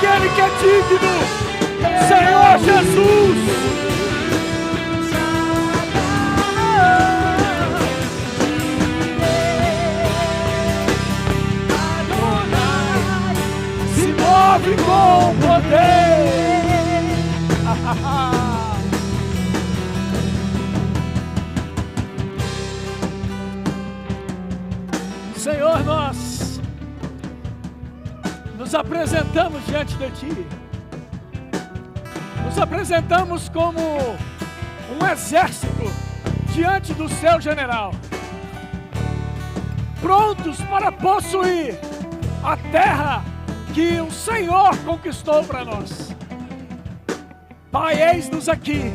aquele que é digno, Senhor Jesus. Move com poder. Senhor, nós nos apresentamos diante de Ti. Nos apresentamos como um exército diante do Seu general, prontos para possuir a terra que o Senhor conquistou para nós. Pai, eis-nos aqui,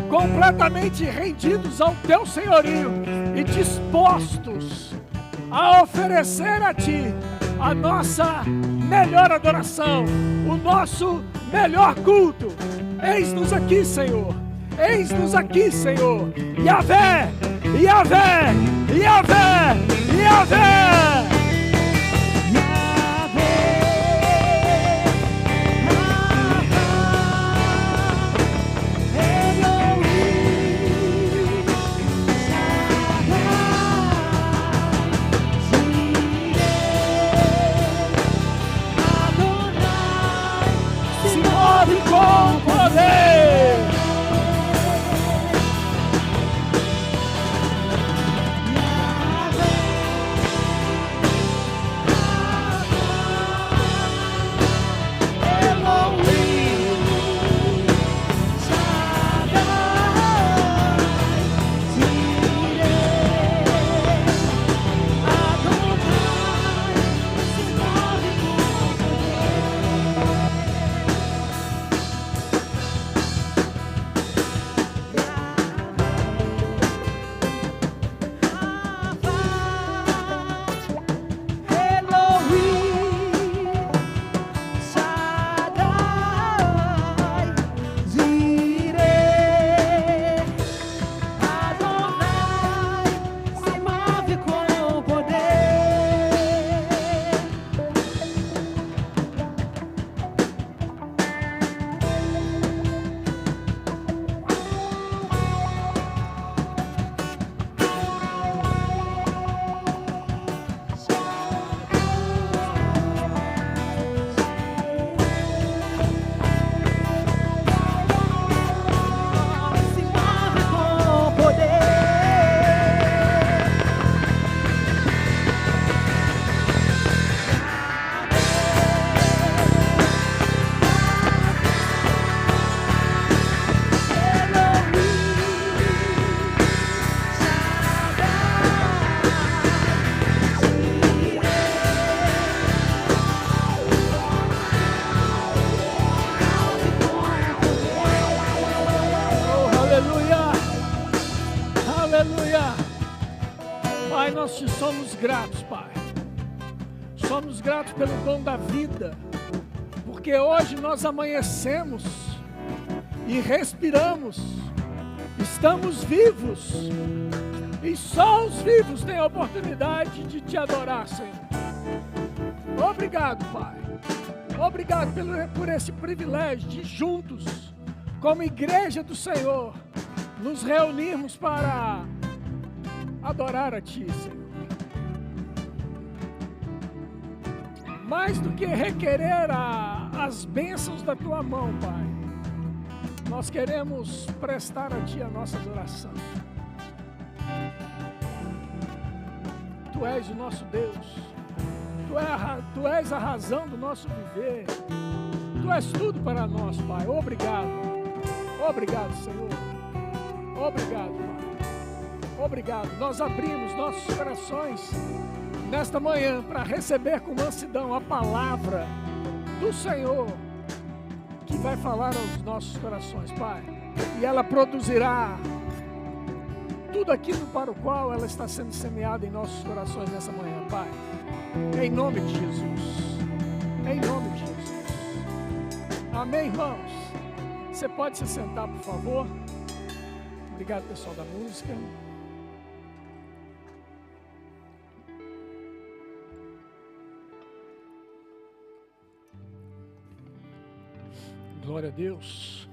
completamente rendidos ao Teu senhorio e dispostos a oferecer a Ti a nossa melhor adoração, o nosso melhor culto. Eis-nos aqui, Senhor, eis-nos aqui, Senhor. Yahvé, Yahvé, Yahvé, Yahvé. Com poder. Pai, nós te somos gratos, Pai. Somos gratos pelo dom da vida, porque hoje nós amanhecemos e respiramos, estamos vivos, e só os vivos têm a oportunidade de te adorar, Senhor. Obrigado, Pai. Obrigado por esse privilégio de juntos, como igreja do Senhor, nos reunirmos para adorar a Ti, Senhor. Mais do que requerer as bênçãos da Tua mão, Pai, nós queremos prestar a Ti a nossa adoração. Tu és o nosso Deus, Tu és a razão do nosso viver, Tu és tudo para nós, Pai. Obrigado, obrigado, Senhor, obrigado, Pai. Obrigado. Nós abrimos nossos corações nesta manhã para receber com mansidão a palavra do Senhor, que vai falar aos nossos corações, Pai. E ela produzirá tudo aquilo para o qual ela está sendo semeada em nossos corações nessa manhã, Pai. Em nome de Jesus. Em nome de Jesus. Amém, irmãos? Você pode se sentar, por favor? Obrigado, pessoal da música. Glória a Deus.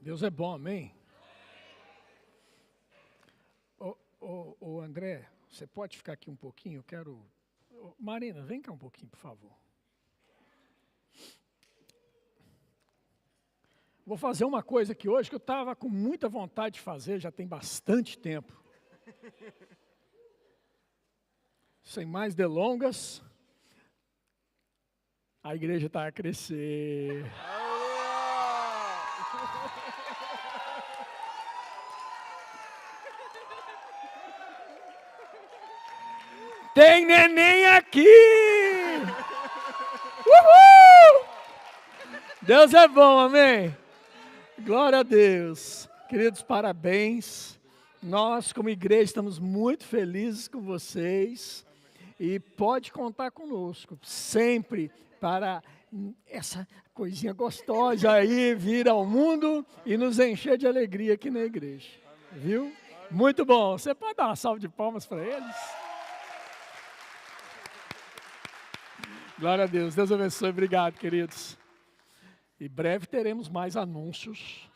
Deus é bom, amém? Ô André, você pode ficar aqui um pouquinho? Eu quero... Marina, vem cá um pouquinho, por favor. Vou fazer uma coisa aqui hoje que eu estava com muita vontade de fazer, já tem bastante tempo. Sem mais delongas, a igreja está a crescer. Tem neném aqui! Uhul! Deus é bom, amém? Glória a Deus. Queridos, parabéns. Nós, como igreja, estamos muito felizes com vocês. E pode contar conosco, sempre, para essa coisinha gostosa aí vir ao mundo e nos encher de alegria aqui na igreja. Viu? Muito bom. Você pode dar uma salva de palmas para eles? Glória a Deus. Deus abençoe. Obrigado, queridos. Em breve teremos mais anúncios.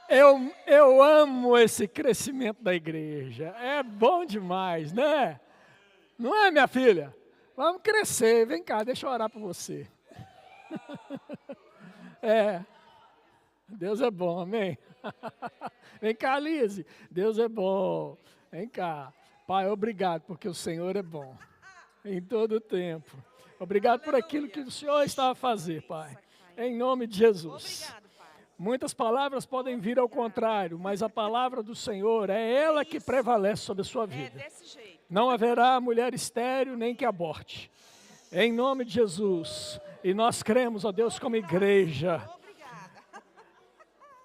Eu amo esse crescimento da igreja. É bom demais, né? Não é, minha filha? Vamos crescer. Vem cá, deixa eu orar por você. Deus é bom, amém? Vem cá, Lise. Deus é bom. Vem cá. Pai, obrigado, porque o Senhor é bom. Em todo o tempo. Obrigado por aquilo que o Senhor está a fazer, Pai. Em nome de Jesus. Muitas palavras podem vir ao contrário, mas a palavra do Senhor é ela que prevalece sobre a sua vida. Não haverá mulher estéril nem que aborte. Em nome de Jesus. E nós cremos, ó Deus, como igreja,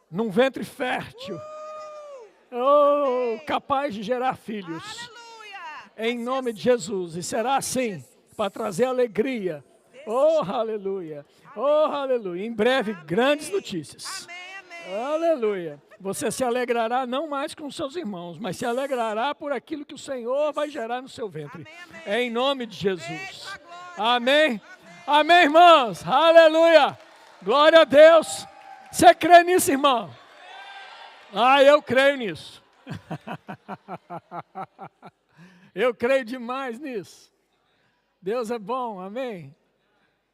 num ventre fértil, capaz de gerar filhos. Em nome de Jesus. E será assim, para trazer alegria. Oh, aleluia. Oh, aleluia. Em breve, grandes notícias. Aleluia. Você se alegrará não mais com seus irmãos, mas se alegrará por aquilo que o Senhor vai gerar no seu ventre. Em nome de Jesus. Amém. Amém, irmãos. Aleluia. Glória a Deus. Você crê nisso, irmão? Eu creio nisso. Eu creio demais nisso. Deus é bom, amém?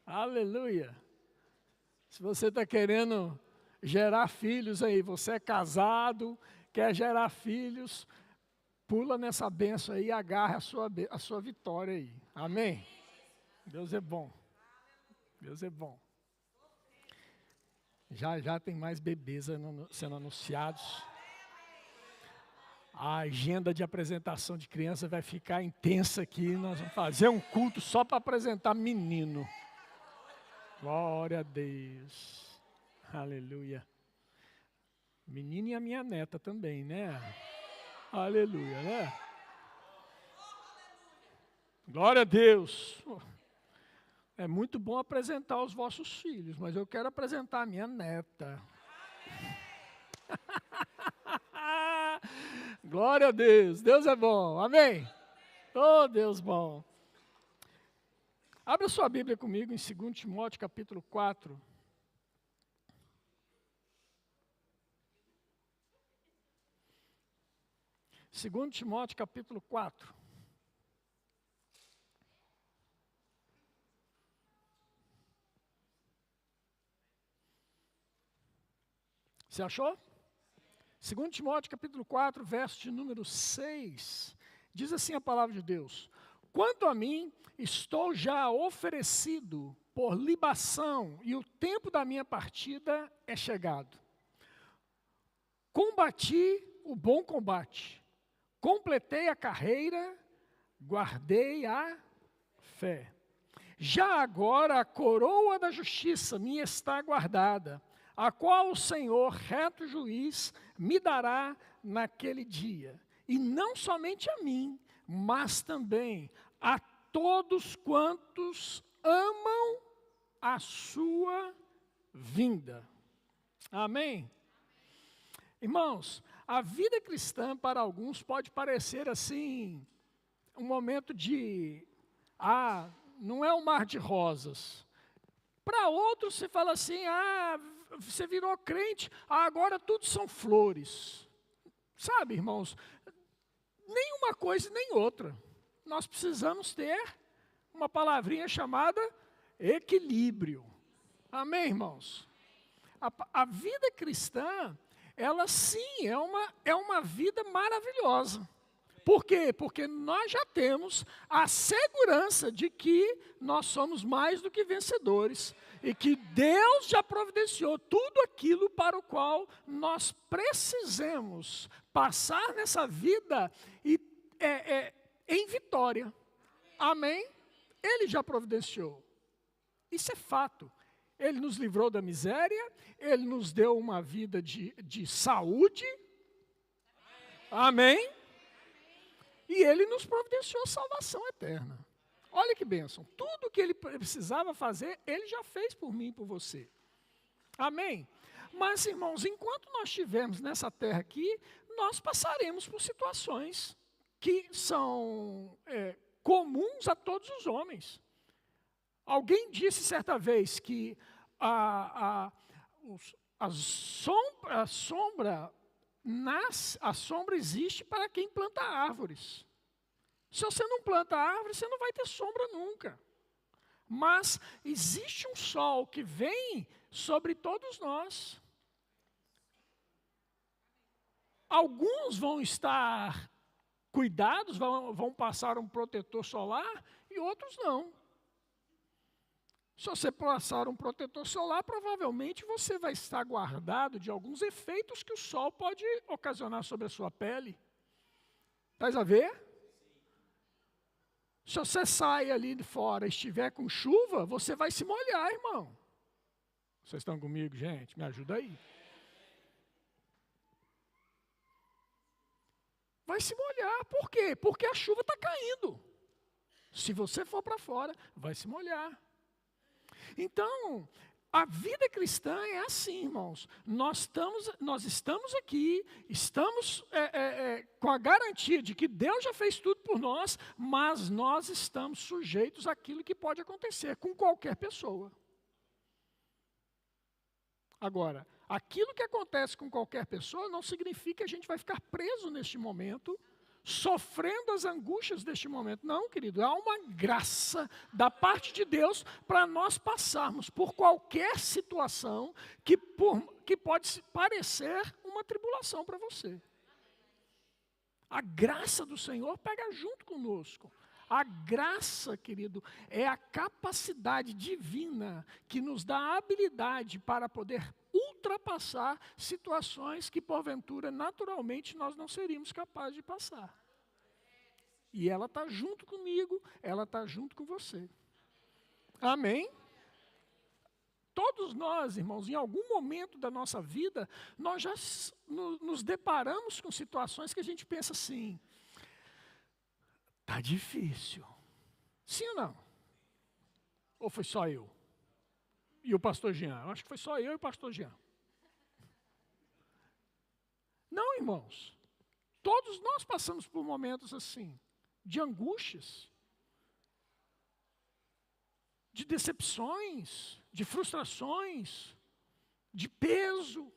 Aleluia. Se você está querendo gerar filhos aí, você é casado, quer gerar filhos, pula nessa bênção aí e agarra a sua vitória aí. Amém? Deus é bom. Deus é bom. Já tem mais bebês sendo anunciados. A agenda de apresentação de criança vai ficar intensa aqui. Nós vamos fazer um culto só para apresentar menino. Glória a Deus. Aleluia. Menino e a minha neta também, né? Aleluia, né? Glória a Deus. É muito bom apresentar os vossos filhos, mas eu quero apresentar a minha neta. Glória a Deus. Deus é bom. Amém? Oh, Deus bom. Abra sua Bíblia comigo em 2 Timóteo capítulo 4. Segundo Timóteo capítulo 4. Você achou? 2 Timóteo capítulo 4, verso de número 6, diz assim a palavra de Deus: quanto a mim, estou já oferecido por libação, e o tempo da minha partida é chegado. Combati o bom combate, completei a carreira, guardei a fé. Já agora a coroa da justiça me está guardada, a qual o Senhor, reto juiz, me dará naquele dia. E não somente a mim, mas também a todos quantos amam a sua vinda. Amém? Irmãos, a vida cristã para alguns pode parecer assim, um momento de não é um mar de rosas. Para outros, você fala assim, você virou crente, agora tudo são flores. Sabe, irmãos, nem uma coisa nem outra. Nós precisamos ter uma palavrinha chamada equilíbrio. Amém, irmãos? A vida cristã, ela sim é uma vida maravilhosa. Por quê? Porque nós já temos a segurança de que nós somos mais do que vencedores e que Deus já providenciou tudo aquilo para o qual nós precisamos passar nessa vida em vitória. Amém? Ele já providenciou. Isso é fato. Ele nos livrou da miséria, Ele nos deu uma vida de saúde. Amém? E Ele nos providenciou salvação eterna. Olha que bênção. Tudo que Ele precisava fazer, Ele já fez por mim e por você. Amém? Mas, irmãos, enquanto nós estivermos nessa terra aqui, nós passaremos por situações que são comuns a todos os homens. Alguém disse certa vez que a sombra existe para quem planta árvores. Se você não planta árvore, você não vai ter sombra nunca. Mas existe um sol que vem sobre todos nós. Alguns vão estar cuidados, vão passar um protetor solar e outros não. Se você passar um protetor solar, provavelmente você vai estar guardado de alguns efeitos que o sol pode ocasionar sobre a sua pele. Estás a ver? Se você sai ali de fora e estiver com chuva, você vai se molhar, irmão. Vocês estão comigo, gente? Me ajuda aí. Vai se molhar. Por quê? Porque a chuva está caindo. Se você for para fora, vai se molhar. Então, a vida cristã é assim, irmãos. Nós estamos aqui, estamos com a garantia de que Deus já fez tudo por nós, mas nós estamos sujeitos àquilo que pode acontecer com qualquer pessoa. Agora, aquilo que acontece com qualquer pessoa não significa que a gente vai ficar preso neste momento, sofrendo as angústias deste momento. Não, querido, há uma graça da parte de Deus para nós passarmos por qualquer situação que pode parecer uma tribulação para você. A graça do Senhor pega junto conosco. A graça, querido, é a capacidade divina que nos dá a habilidade para poder ultrapassar situações que, porventura, naturalmente, nós não seríamos capazes de passar. E ela está junto comigo, ela está junto com você. Amém? Todos nós, irmãos, em algum momento da nossa vida, nós já nos deparamos com situações que a gente pensa assim, está difícil. Sim ou não? Ou foi só eu? E o pastor Jean? Eu acho que foi só eu e o pastor Jean. Não, irmãos. Todos nós passamos por momentos assim, de angústias, de decepções, de frustrações, de peso,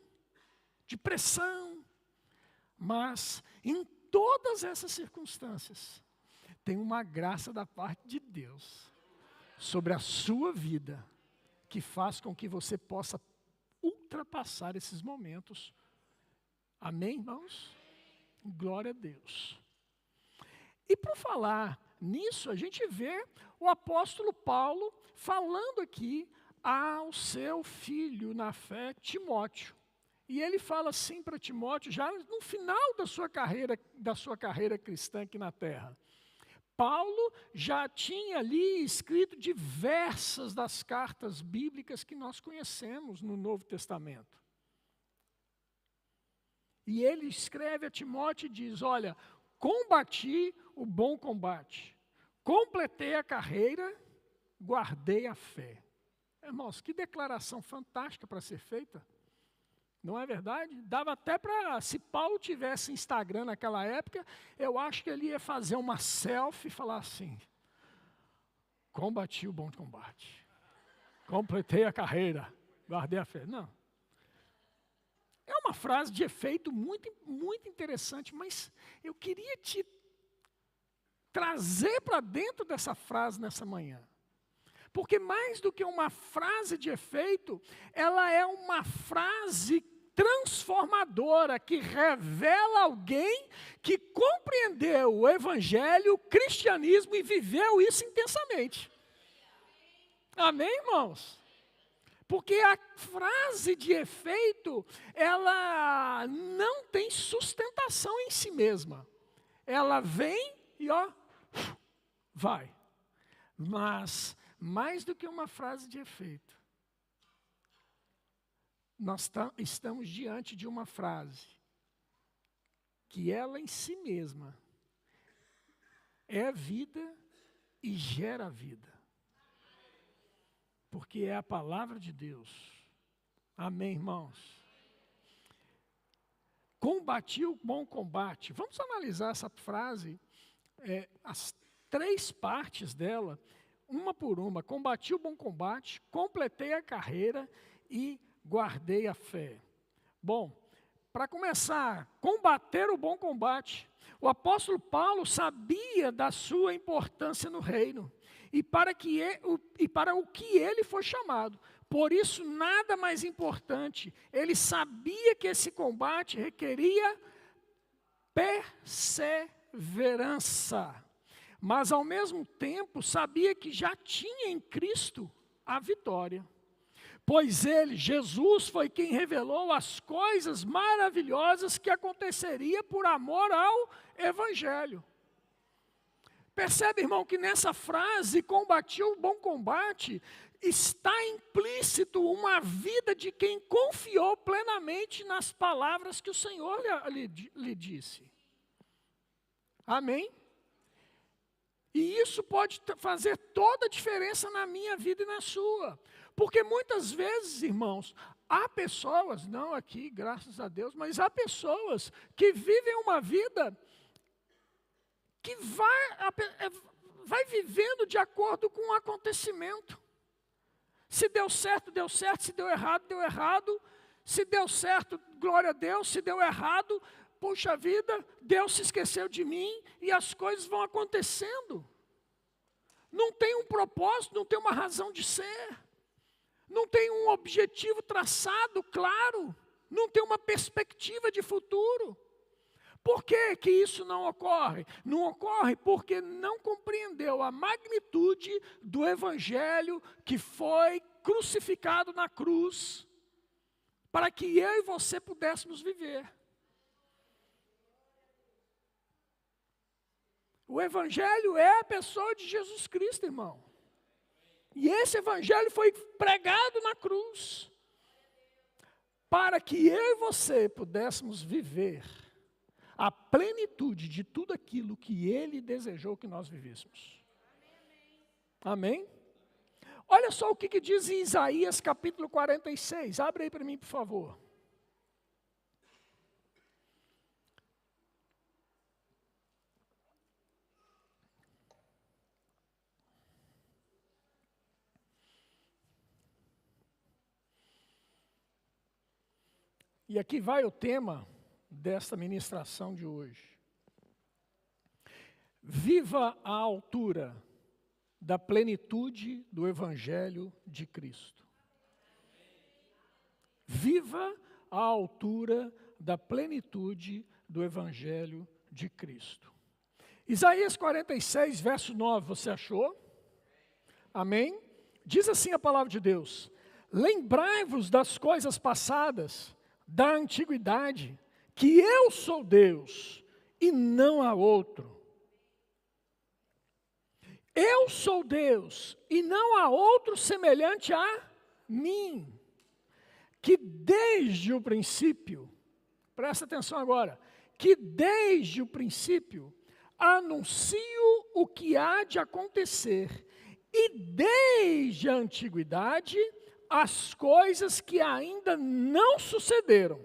de pressão. Mas, em todas essas circunstâncias, tem uma graça da parte de Deus sobre a sua vida, que faz com que você possa ultrapassar esses momentos. Amém, irmãos? Glória a Deus. E por falar nisso, a gente vê o apóstolo Paulo falando aqui ao seu filho na fé, Timóteo. E ele fala assim para Timóteo, já no final da sua carreira cristã aqui na terra. Paulo já tinha ali escrito diversas das cartas bíblicas que nós conhecemos no Novo Testamento. E ele escreve a Timóteo e diz, olha, combati o bom combate, completei a carreira, guardei a fé. Irmãos, que declaração fantástica para ser feita. Não é verdade? Dava até para, se Paulo tivesse Instagram naquela época, eu acho que ele ia fazer uma selfie e falar assim, Combati o bom combate. Completei a carreira. Guardei a fé. Não. É uma frase de efeito muito, muito interessante, mas eu queria te trazer para dentro dessa frase nessa manhã. Porque mais do que uma frase de efeito, ela é uma frase transformadora que revela alguém que compreendeu o Evangelho, o cristianismo e viveu isso intensamente. Amém, irmãos? Porque a frase de efeito, ela não tem sustentação em si mesma. Ela vem e vai. Mas, mais do que uma frase de efeito, nós estamos diante de uma frase que ela em si mesma é vida e gera vida. Porque é a palavra de Deus. Amém, irmãos? Combati o bom combate. Vamos analisar essa frase, as 3 partes dela, uma por uma. Combati o bom combate, completei a carreira e guardei a fé. Bom, para começar, combater o bom combate. O apóstolo Paulo sabia da sua importância no reino e para o que ele foi chamado. Por isso, nada mais importante, ele sabia que esse combate requeria perseverança. Mas, ao mesmo tempo, sabia que já tinha em Cristo a vitória. Pois ele, Jesus, foi quem revelou as coisas maravilhosas que aconteceria por amor ao Evangelho. Percebe, irmão, que nessa frase, combati o bom combate, está implícito uma vida de quem confiou plenamente nas palavras que o Senhor lhe disse. Amém? E isso pode fazer toda a diferença na minha vida e na sua. Porque muitas vezes, irmãos, há pessoas, não aqui, graças a Deus, mas há pessoas que vivem uma vida que vai vivendo de acordo com o acontecimento. Se deu certo, deu certo. Se deu errado, deu errado. Se deu certo, glória a Deus. Se deu errado, puxa vida, Deus se esqueceu de mim e as coisas vão acontecendo. Não tem um propósito, não tem uma razão de ser. Não tem um objetivo traçado, claro. Não tem uma perspectiva de futuro. Por que que isso não ocorre? Não ocorre porque não compreendeu a magnitude do Evangelho que foi crucificado na cruz, para que eu e você pudéssemos viver. O Evangelho é a pessoa de Jesus Cristo, irmão. E esse Evangelho foi pregado na cruz, para que eu e você pudéssemos viver a plenitude de tudo aquilo que Ele desejou que nós vivêssemos. Amém? Olha só o que diz em Isaías capítulo 46. Abre aí para mim, por favor. E aqui vai o tema desta ministração de hoje. Viva à altura da plenitude do Evangelho de Cristo. Viva à altura da plenitude do Evangelho de Cristo. Isaías 46, verso 9, você achou? Amém? Diz assim a palavra de Deus: lembrai-vos das coisas passadas, da antiguidade, que eu sou Deus e não há outro. Eu sou Deus e não há outro semelhante a mim, que desde o princípio, presta atenção agora, que desde o princípio anuncio o que há de acontecer, e desde a antiguidade as coisas que ainda não sucederam,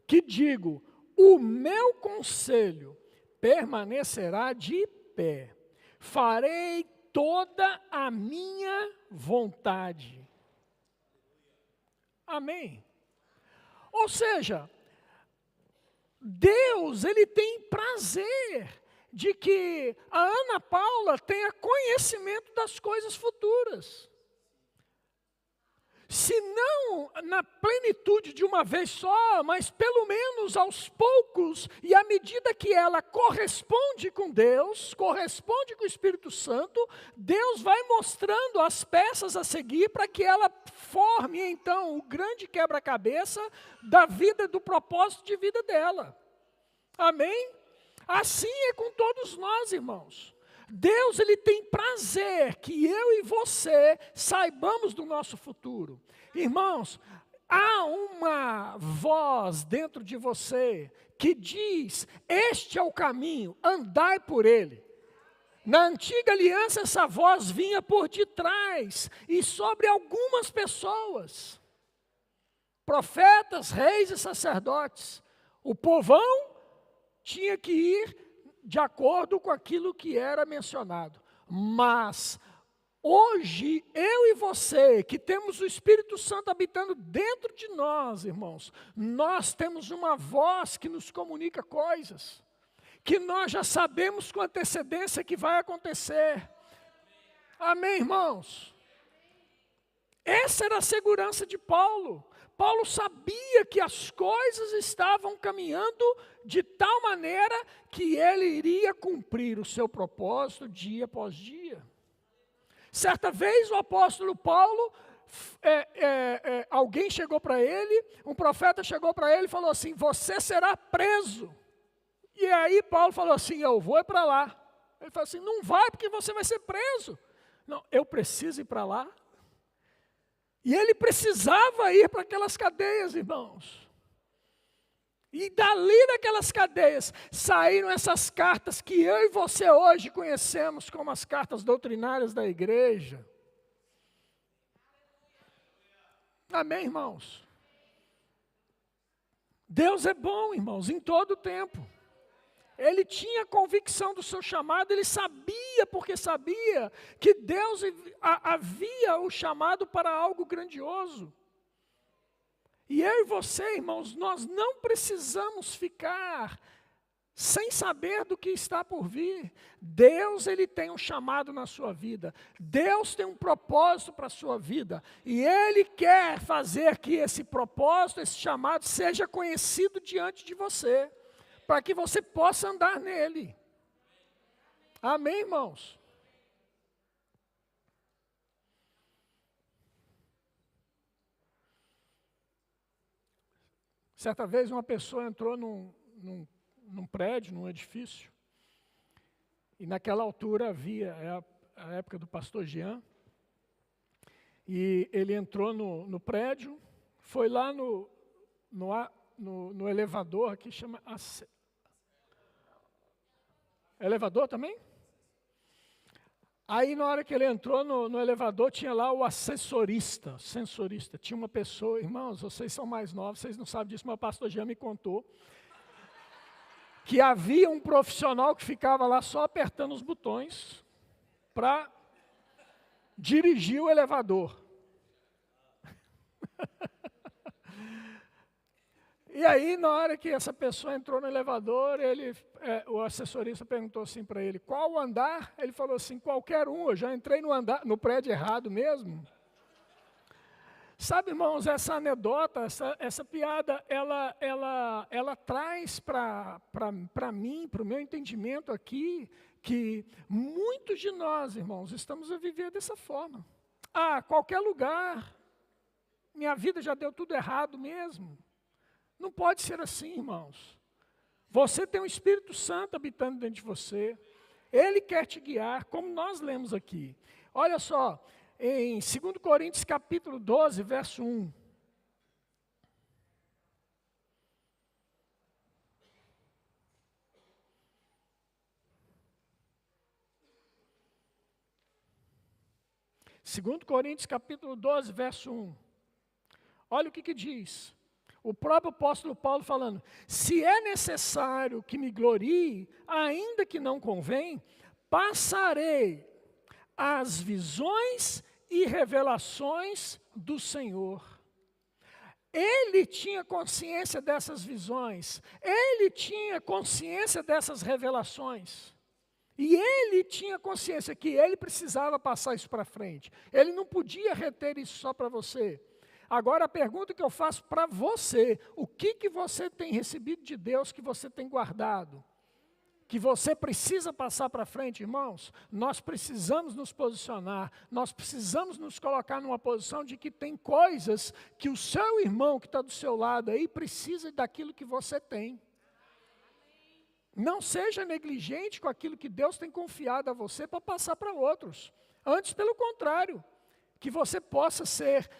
que digo, o meu conselho permanecerá de pé, farei toda a minha vontade. Amém? Ou seja, Deus, Ele tem prazer de que a Ana Paula tenha conhecimento das coisas futuras. Se não na plenitude de uma vez só, mas pelo menos aos poucos, e à medida que ela corresponde com Deus, corresponde com o Espírito Santo, Deus vai mostrando as peças a seguir para que ela forme então o grande quebra-cabeça da vida, do propósito de vida dela. Amém? Assim é com todos nós, irmãos. Deus, Ele tem prazer que eu e você saibamos do nosso futuro. Irmãos, há uma voz dentro de você que diz, este é o caminho, andai por ele. Na antiga aliança, essa voz vinha por detrás e sobre algumas pessoas. Profetas, reis e sacerdotes. O povão tinha que ir de acordo com aquilo que era mencionado. Mas, hoje, eu e você, que temos o Espírito Santo habitando dentro de nós, irmãos, nós temos uma voz que nos comunica coisas, que nós já sabemos com antecedência que vai acontecer. Amém, irmãos? Essa era a segurança de Paulo. Paulo sabia que as coisas estavam caminhando de tal maneira que ele iria cumprir o seu propósito dia após dia. Certa vez o apóstolo Paulo, alguém chegou para ele, um profeta chegou para ele e falou assim, você será preso. E aí Paulo falou assim, eu vou para lá. Ele falou assim, não vai porque você vai ser preso. Não, eu preciso ir para lá. E ele precisava ir para aquelas cadeias, irmãos. E dali daquelas cadeias saíram essas cartas que eu e você hoje conhecemos como as cartas doutrinárias da igreja. Amém, irmãos? Deus é bom, irmãos, em todo o tempo. Ele tinha convicção do seu chamado, ele sabia, porque sabia que Deus havia o chamado para algo grandioso. E eu e você, irmãos, nós não precisamos ficar sem saber do que está por vir. Deus, Ele tem um chamado na sua vida. Deus tem um propósito para a sua vida. E Ele quer fazer que esse propósito, esse chamado, seja conhecido diante de você, para que você possa andar nele. Amém, irmãos? Certa vez uma pessoa entrou num prédio, num edifício, e naquela altura havia, a época do pastor Jean, e ele entrou no prédio, foi lá no elevador, que chama elevador também? Aí na hora que ele entrou no elevador, tinha lá o sensorista, tinha uma pessoa, irmãos, vocês são mais novos, vocês não sabem disso, mas o pastor Jean me contou, que havia um profissional que ficava lá só apertando os botões para dirigir o elevador. E aí, na hora que essa pessoa entrou no elevador, o assessorista perguntou assim para ele, qual andar? Ele falou assim, qualquer um, eu já entrei no prédio errado mesmo. Sabe, irmãos, essa anedota, essa piada, ela traz para mim, para o meu entendimento aqui, que muitos de nós, irmãos, estamos a viver dessa forma. Qualquer lugar, minha vida já deu tudo errado mesmo. Não pode ser assim, irmãos. Você tem o Espírito Santo habitando dentro de você. Ele quer te guiar, como nós lemos aqui. Olha só, em 2 Coríntios capítulo 12, verso 1. Segundo Coríntios capítulo 12, verso 1. Olha o que diz. O próprio apóstolo Paulo falando, se é necessário que me glorie, ainda que não convém, passarei as visões e revelações do Senhor. Ele tinha consciência dessas visões, ele tinha consciência dessas revelações. E ele tinha consciência que ele precisava passar isso para frente. Ele não podia reter isso só para você. Agora a pergunta que eu faço para você, o que você tem recebido de Deus que você tem guardado? Que você precisa passar para frente, irmãos? Nós precisamos nos posicionar, nós precisamos nos colocar numa posição de que tem coisas que o seu irmão que está do seu lado aí precisa daquilo que você tem. Não seja negligente com aquilo que Deus tem confiado a você para passar para outros. Antes, pelo contrário, que você possa ser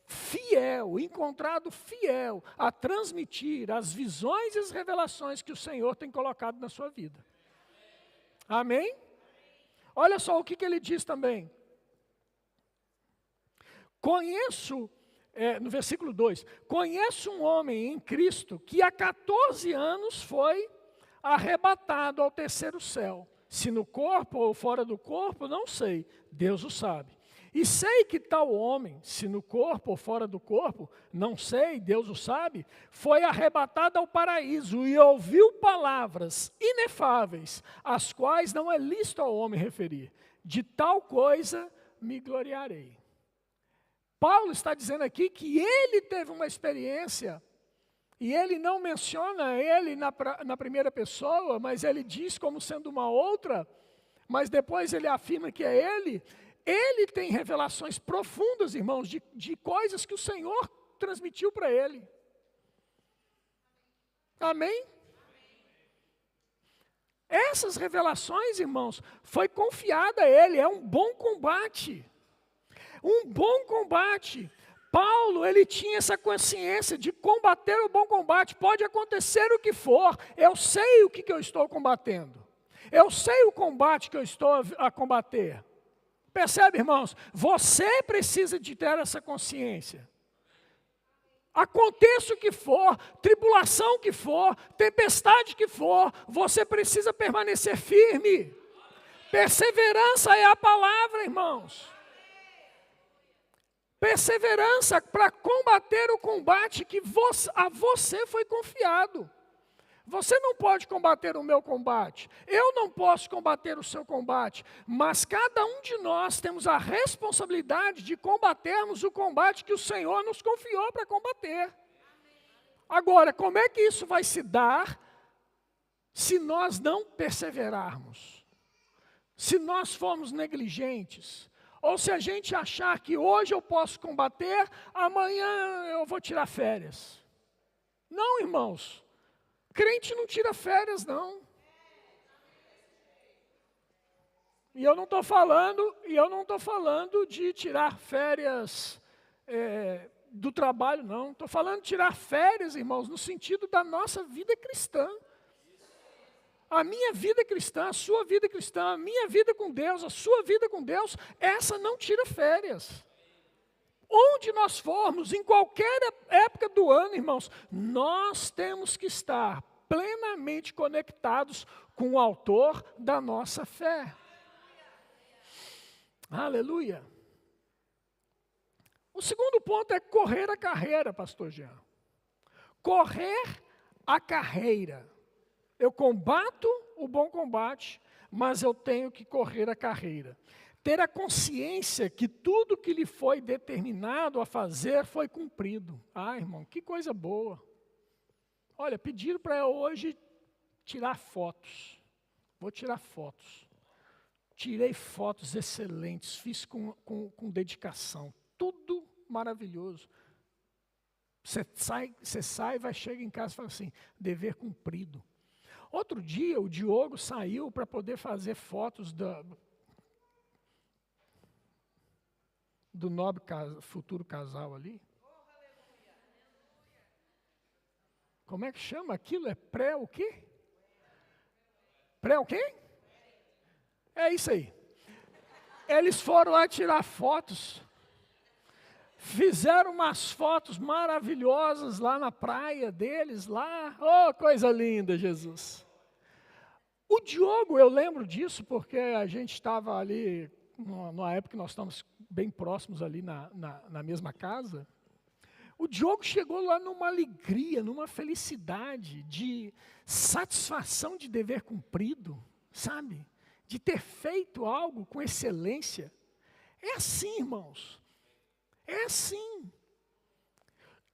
fiel, encontrado fiel a transmitir as visões e as revelações que o Senhor tem colocado na sua vida. Amém? Olha só o que ele diz também. No versículo 2, conheço um homem em Cristo que há 14 anos foi arrebatado ao terceiro céu. Se no corpo ou fora do corpo, não sei, Deus o sabe. E sei que tal homem, se no corpo ou fora do corpo, não sei, Deus o sabe, foi arrebatado ao paraíso e ouviu palavras inefáveis, as quais não é lícito ao homem referir. De tal coisa me gloriarei. Paulo está dizendo aqui que ele teve uma experiência, e ele não menciona ele na primeira pessoa, mas ele diz como sendo uma outra, mas depois ele afirma que é ele. Ele tem revelações profundas, irmãos, de coisas que o Senhor transmitiu para ele. Amém? Essas revelações, irmãos, foi confiada a ele, é um bom combate. Um bom combate. Paulo, ele tinha essa consciência de combater o bom combate. Pode acontecer o que for, eu sei o que eu estou combatendo. Eu sei o combate que eu estou a combater. Percebe, irmãos? Você precisa de ter essa consciência. Aconteça o que for, tribulação que for, tempestade que for, você precisa permanecer firme. Perseverança é a palavra, irmãos. Perseverança para combater o combate que a você foi confiado. Você não pode combater o meu combate, eu não posso combater o seu combate, mas cada um de nós temos a responsabilidade de combatermos o combate que o Senhor nos confiou para combater. Agora, como é que isso vai se dar se nós não perseverarmos? Se nós formos negligentes? Ou se a gente achar que hoje eu posso combater, amanhã eu vou tirar férias? Não, irmãos. Crente não tira férias, não. E eu não estou falando de tirar férias do trabalho, não. Estou falando de tirar férias, irmãos, no sentido da nossa vida cristã. A minha vida cristã, a sua vida cristã, a minha vida com Deus, a sua vida com Deus, essa não tira férias. Onde nós formos, em qualquer época do ano, irmãos, nós temos que estar plenamente conectados com o autor da nossa fé. Aleluia. O segundo ponto é correr a carreira, pastor Jean. Correr a carreira. Eu combato o bom combate, mas eu tenho que correr a carreira. Ter a consciência que tudo que lhe foi determinado a fazer foi cumprido. Ah, irmão, que coisa boa. Olha, pediram para eu hoje tirar fotos. Vou tirar fotos. Tirei fotos excelentes, fiz com dedicação. Tudo maravilhoso. Você sai, chega em casa e fala assim, dever cumprido. Outro dia, o Diogo saiu para poder fazer fotos do nobre futuro casal ali. Como é que chama aquilo? É pré o quê? Pré o quê? É isso aí. Eles foram lá tirar fotos. Fizeram umas fotos maravilhosas lá na praia deles, lá. Oh, coisa linda, Jesus. O Diogo, eu lembro disso, porque a gente estava ali numa época que nós estamos bem próximos ali na mesma casa, o Diogo chegou lá numa alegria, numa felicidade, de satisfação de dever cumprido, sabe? De ter feito algo com excelência. É assim, irmãos. É assim.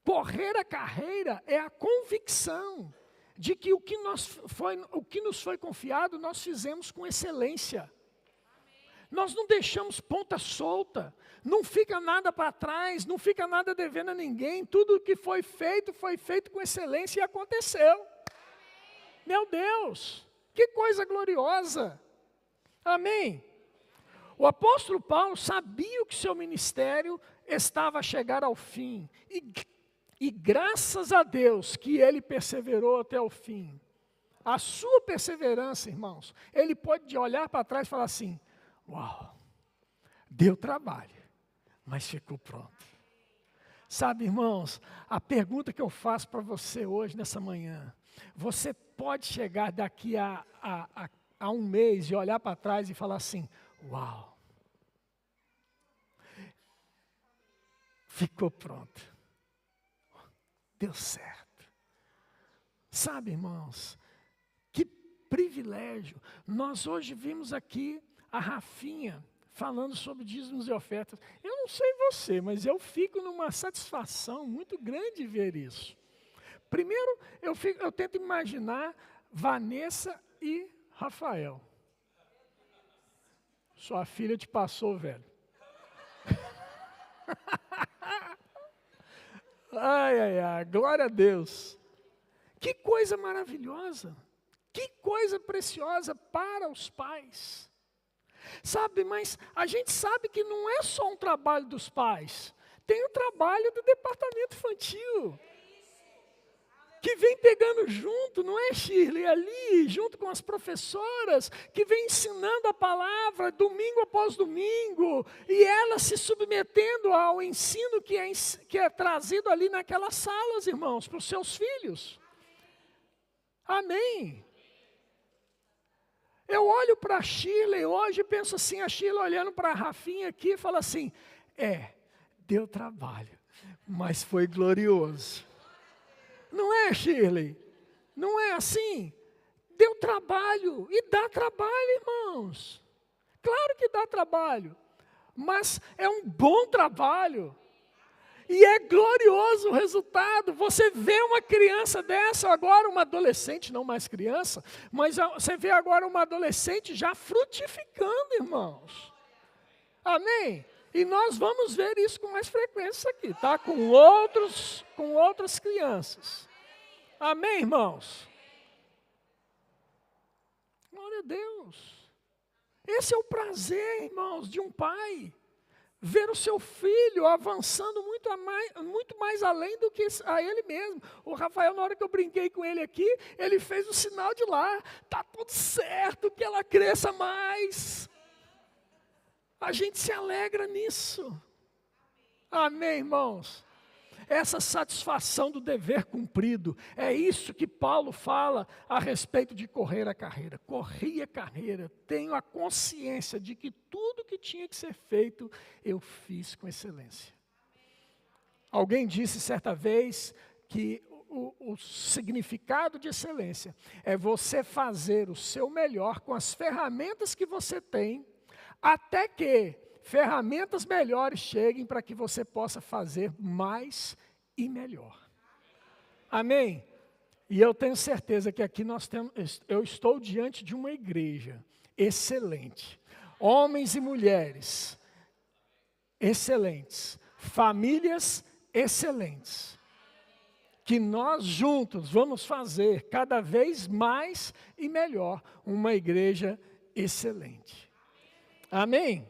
Correr a carreira é a convicção de que o que nos foi confiado, nós fizemos com excelência. Nós não deixamos ponta solta, não fica nada para trás, não fica nada devendo a ninguém. Tudo o que foi feito com excelência e aconteceu. Meu Deus, que coisa gloriosa. Amém. O apóstolo Paulo sabia que seu ministério estava a chegar ao fim. E graças a Deus que ele perseverou até o fim. A sua perseverança, irmãos, ele pode olhar para trás e falar assim: uau, deu trabalho, mas ficou pronto. Sabe, irmãos, a pergunta que eu faço para você hoje, nessa manhã, você pode chegar daqui a um mês e olhar para trás e falar assim: uau, ficou pronto, deu certo. Sabe, irmãos, que privilégio. Nós hoje vimos aqui a Rafinha falando sobre dízimos e ofertas. Eu não sei você, mas eu fico numa satisfação muito grande ver isso. Primeiro, eu tento imaginar Vanessa e Rafael. Sua filha te passou, velho. Ai, ai, ai, glória a Deus. Que coisa maravilhosa. Que coisa preciosa para os pais. Sabe, mas a gente sabe que não é só um trabalho dos pais. Tem o trabalho do departamento infantil. Que vem pegando junto, não é, Shirley? Ali, junto com as professoras, que vem ensinando a palavra domingo após domingo, e ela se submetendo ao ensino que é trazido ali naquelas salas, irmãos, para os seus filhos. Amém. Eu olho para a Shirley hoje e penso assim, a Shirley olhando para a Rafinha aqui e fala assim: deu trabalho, mas foi glorioso. Não é, Shirley? Não é assim? Deu trabalho, e dá trabalho, irmãos. Claro que dá trabalho, mas é um bom trabalho. E é glorioso o resultado. Você vê uma criança dessa, agora uma adolescente, não mais criança, mas você vê agora uma adolescente já frutificando, irmãos. Amém? E nós vamos ver isso com mais frequência aqui, tá? Com outras crianças. Amém, irmãos? Glória a Deus. Esse é o prazer, irmãos, de um pai. Ver o seu filho avançando muito mais além do que a ele mesmo. O Rafael, na hora que eu brinquei com ele aqui, ele fez o sinal de lá. Está tudo certo, que ela cresça mais. A gente se alegra nisso. Amém, irmãos? Essa satisfação do dever cumprido, é isso que Paulo fala a respeito de correr a carreira. Corri a carreira, tenho a consciência de que tudo que tinha que ser feito, eu fiz com excelência. Alguém disse certa vez que o significado de excelência é você fazer o seu melhor com as ferramentas que você tem, até que ferramentas melhores cheguem para que você possa fazer mais e melhor. Amém? E eu tenho certeza que aqui eu estou diante de uma igreja excelente. Homens e mulheres excelentes. Famílias excelentes. Que nós juntos vamos fazer cada vez mais e melhor uma igreja excelente. Amém?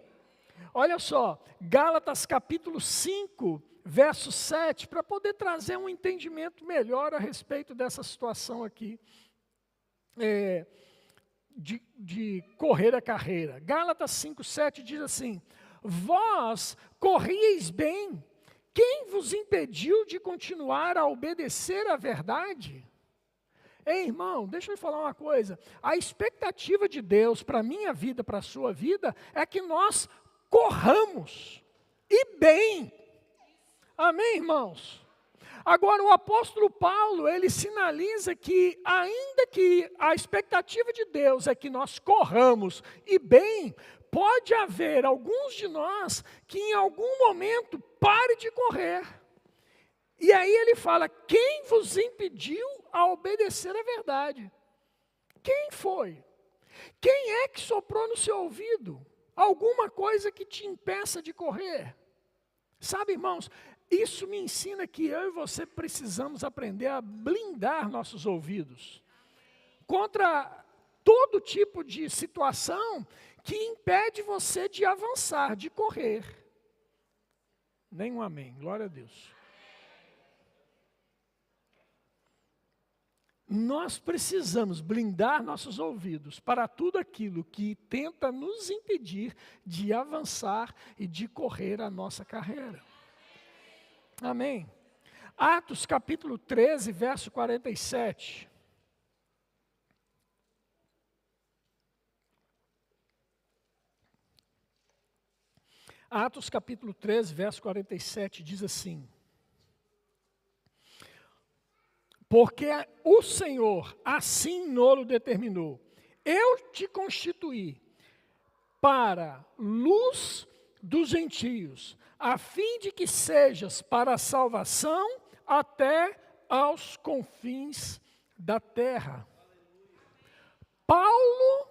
Olha só, Gálatas capítulo 5, verso 7, para poder trazer um entendimento melhor a respeito dessa situação aqui, de correr a carreira. Gálatas 5, 7 diz assim: vós corrieis bem, quem vos impediu de continuar a obedecer à verdade? Ei, irmão, deixa eu falar uma coisa. A expectativa de Deus para a minha vida, para a sua vida, é que nós corramos, e bem. Amém, irmãos? Agora, o apóstolo Paulo, ele sinaliza que, ainda que a expectativa de Deus é que nós corramos, e bem, pode haver alguns de nós que em algum momento pare de correr. E aí ele fala, quem vos impediu a obedecer à verdade? Quem foi? Quem é que soprou no seu ouvido alguma coisa que te impeça de correr? Sabe, irmãos, isso me ensina que eu e você precisamos aprender a blindar nossos ouvidos contra todo tipo de situação que impede você de avançar, de correr. Nenhum amém, glória a Deus. Nós precisamos blindar nossos ouvidos para tudo aquilo que tenta nos impedir de avançar e de correr a nossa carreira. Amém. Atos capítulo 13, verso 47. Atos capítulo 13, verso 47 diz assim: porque o Senhor assim nolo determinou, eu te constituí para luz dos gentios, a fim de que sejas para a salvação até aos confins da terra. Paulo,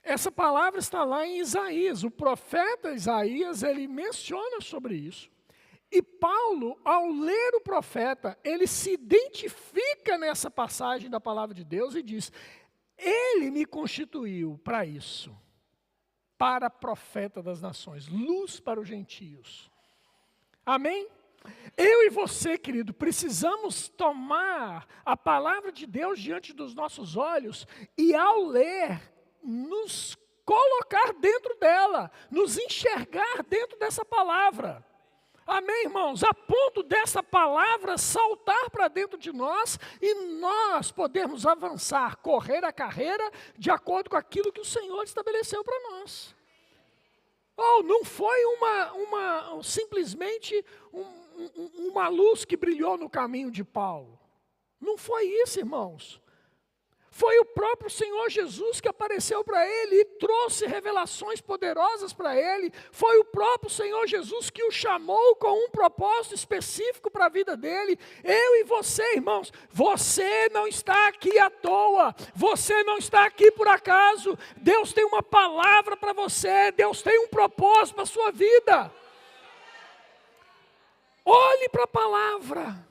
essa palavra está lá em Isaías, o profeta Isaías, ele menciona sobre isso. E Paulo, ao ler o profeta, ele se identifica nessa passagem da palavra de Deus e diz, ele me constituiu para isso, para profeta das nações, luz para os gentios. Amém? Eu e você, querido, precisamos tomar a palavra de Deus diante dos nossos olhos e ao ler, nos colocar dentro dela, nos enxergar dentro dessa palavra. Amém, irmãos? A ponto dessa palavra saltar para dentro de nós e nós podermos avançar, correr a carreira de acordo com aquilo que o Senhor estabeleceu para nós. Oh, não foi simplesmente uma luz que brilhou no caminho de Paulo. Não foi isso, irmãos. Foi o próprio Senhor Jesus que apareceu para ele e trouxe revelações poderosas para ele. Foi o próprio Senhor Jesus que o chamou com um propósito específico para a vida dele. Eu e você, irmãos, você não está aqui à toa. Você não está aqui por acaso. Deus tem uma palavra para você. Deus tem um propósito para a sua vida. Olhe para a palavra.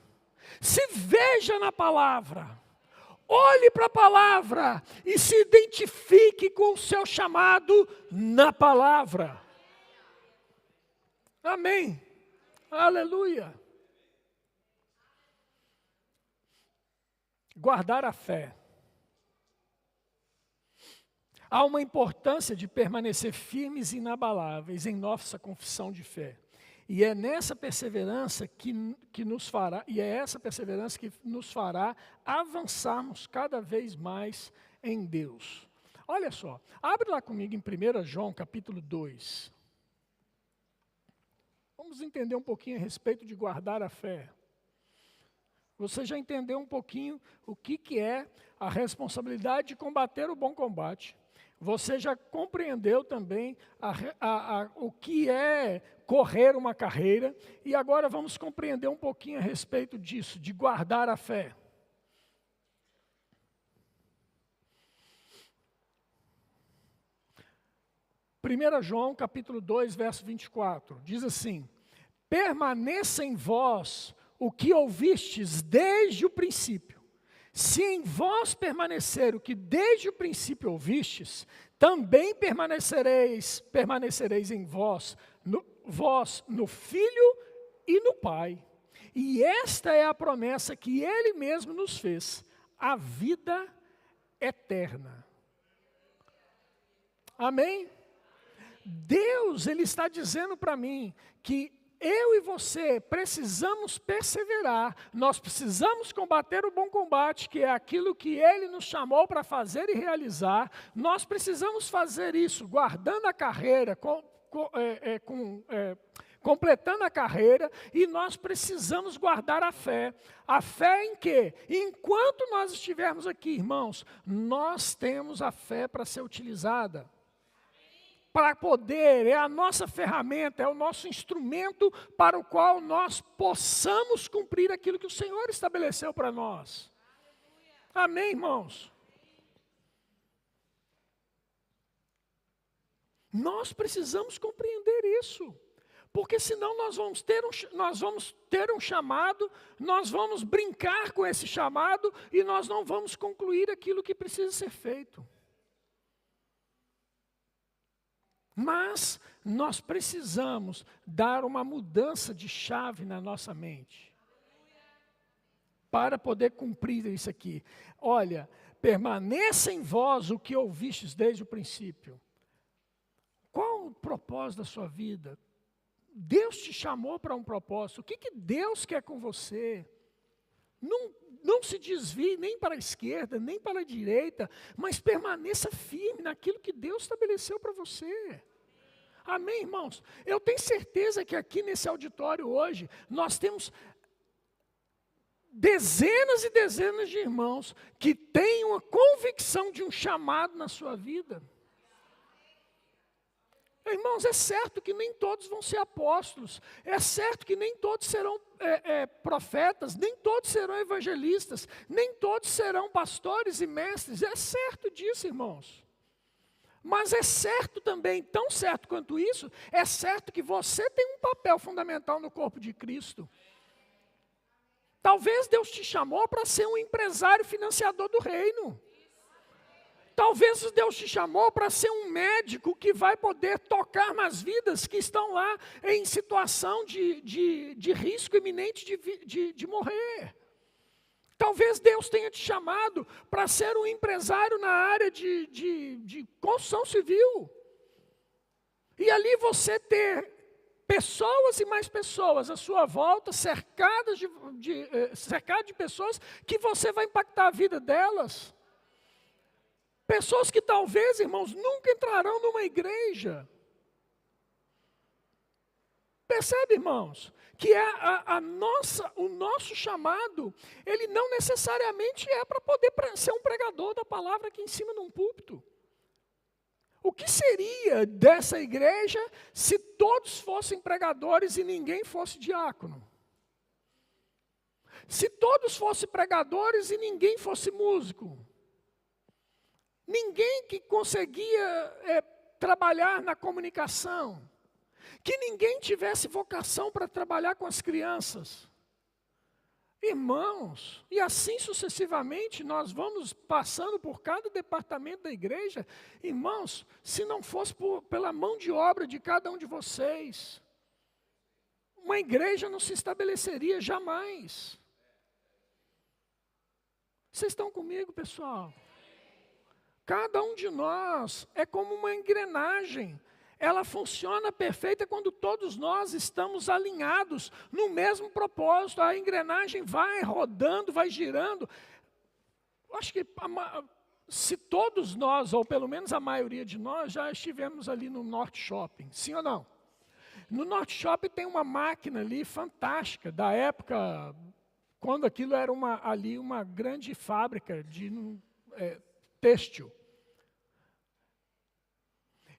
Se veja na palavra. Olhe para a palavra e se identifique com o seu chamado na palavra. Amém. Aleluia. Guardar a fé. Há uma importância de permanecer firmes e inabaláveis em nossa confissão de fé. E é nessa perseverança que nos fará, e é essa perseverança que nos fará avançarmos cada vez mais em Deus. Olha só, abre lá comigo em 1 João capítulo 2. Vamos entender um pouquinho a respeito de guardar a fé. Você já entendeu um pouquinho o que é a responsabilidade de combater o bom combate. Você já compreendeu também o que é correr uma carreira. E agora vamos compreender um pouquinho a respeito disso, de guardar a fé. Primeira João, capítulo 2, verso 24, diz assim: permaneça em vós o que ouvistes desde o princípio. Se em vós permanecer o que desde o princípio ouvistes, também permanecereis em vós no Filho e no Pai. E esta é a promessa que Ele mesmo nos fez, a vida eterna. Amém? Deus, Ele está dizendo para mim que eu e você precisamos perseverar, nós precisamos combater o bom combate, que é aquilo que Ele nos chamou para fazer e realizar. Nós precisamos fazer isso, guardando a carreira, completando a carreira, e nós precisamos guardar a fé. A fé em quê? Enquanto nós estivermos aqui, irmãos, nós temos a fé para ser utilizada. Para poder, é a nossa ferramenta, é o nosso instrumento para o qual nós possamos cumprir aquilo que o Senhor estabeleceu para nós. Amém, irmãos? Nós precisamos compreender isso. Porque senão nós vamos ter um chamado, nós vamos brincar com esse chamado e nós não vamos concluir aquilo que precisa ser feito. Mas nós precisamos dar uma mudança de chave na nossa mente para poder cumprir isso aqui. Olha, permaneça em vós o que ouvistes desde o princípio. Qual o propósito da sua vida? Deus te chamou para um propósito. O que Deus quer com você? Não se desvie nem para a esquerda, nem para a direita, mas permaneça firme naquilo que Deus estabeleceu para você. Amém, irmãos? Eu tenho certeza que aqui nesse auditório hoje, nós temos dezenas e dezenas de irmãos que têm uma convicção de um chamado na sua vida. Irmãos, é certo que nem todos vão ser apóstolos, é certo que nem todos serão profetas, nem todos serão evangelistas, nem todos serão pastores e mestres, é certo disso, irmãos. Mas é certo também, tão certo quanto isso, é certo que você tem um papel fundamental no corpo de Cristo. Talvez Deus te chamou para ser um empresário financiador do reino. Talvez Deus te chamou para ser um médico que vai poder tocar nas vidas que estão lá em situação de risco iminente de morrer. Talvez Deus tenha te chamado para ser um empresário na área de construção civil. E ali você ter pessoas e mais pessoas à sua volta, cercado de pessoas que você vai impactar a vida delas. Pessoas que talvez, irmãos, nunca entrarão numa igreja. Percebe, irmãos, que o nosso chamado, ele não necessariamente é para poder ser um pregador da palavra aqui em cima num púlpito. O que seria dessa igreja se todos fossem pregadores e ninguém fosse diácono? Se todos fossem pregadores e ninguém fosse músico? Ninguém que conseguia trabalhar na comunicação, que ninguém tivesse vocação para trabalhar com as crianças. Irmãos, e assim sucessivamente nós vamos passando por cada departamento da igreja. Irmãos, se não fosse pela mão de obra de cada um de vocês, uma igreja não se estabeleceria jamais. Vocês estão comigo, pessoal? Cada um de nós é como uma engrenagem. Ela funciona perfeita quando todos nós estamos alinhados no mesmo propósito. A engrenagem vai rodando, vai girando. Acho que se todos nós, ou pelo menos a maioria de nós, já estivemos ali no Norte Shopping, sim ou não? No Norte Shopping tem uma máquina ali fantástica, da época, quando aquilo era ali uma grande fábrica de têxtil.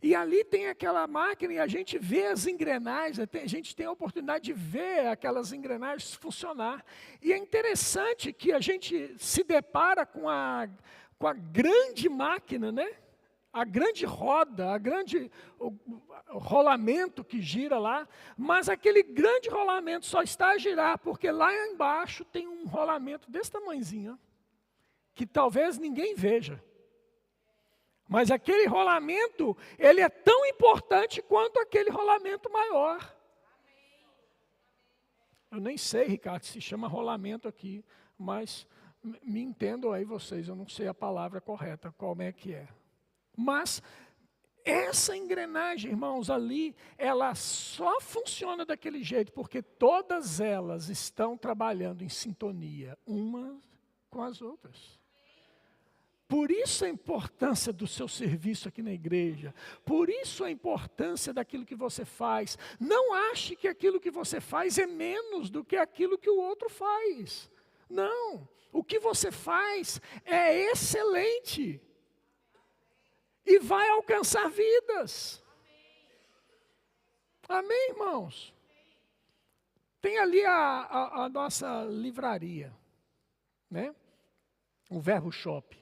E ali tem aquela máquina e a gente vê as engrenagens, a gente tem a oportunidade de ver aquelas engrenagens funcionar. E é interessante que a gente se depara com a grande máquina, né? A grande roda, o rolamento que gira lá, mas aquele grande rolamento só está a girar porque lá embaixo tem um rolamento desse tamanhozinho, que talvez ninguém veja. Mas aquele rolamento, ele é tão importante quanto aquele rolamento maior. Eu nem sei, Ricardo, se chama rolamento aqui, mas me entendam aí vocês, eu não sei a palavra correta, como é que é. Mas essa engrenagem, irmãos, ali, ela só funciona daquele jeito, porque todas elas estão trabalhando em sintonia, umas com as outras. Por isso a importância do seu serviço aqui na igreja. Por isso a importância daquilo que você faz. Não ache que aquilo que você faz é menos do que aquilo que o outro faz. Não. O que você faz é excelente. E vai alcançar vidas. Amém, irmãos? Tem ali a nossa livraria, né? O Verbo Shop.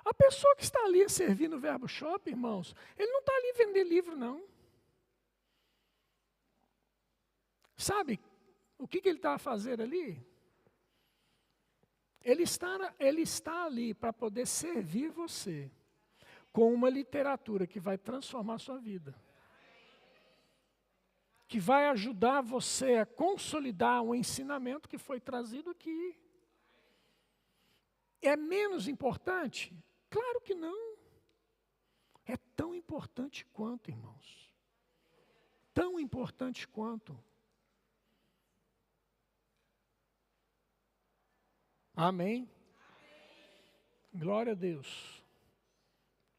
A pessoa que está ali servindo o Verbo Shop, irmãos, ele não está ali vender livro, não. Sabe o que ele está a fazer ali? Ele está ali para poder servir você com uma literatura que vai transformar a sua vida. Que vai ajudar você a consolidar um ensinamento que foi trazido aqui. É menos importante? Claro que não. É tão importante quanto, irmãos. Tão importante quanto. Amém? Glória a Deus.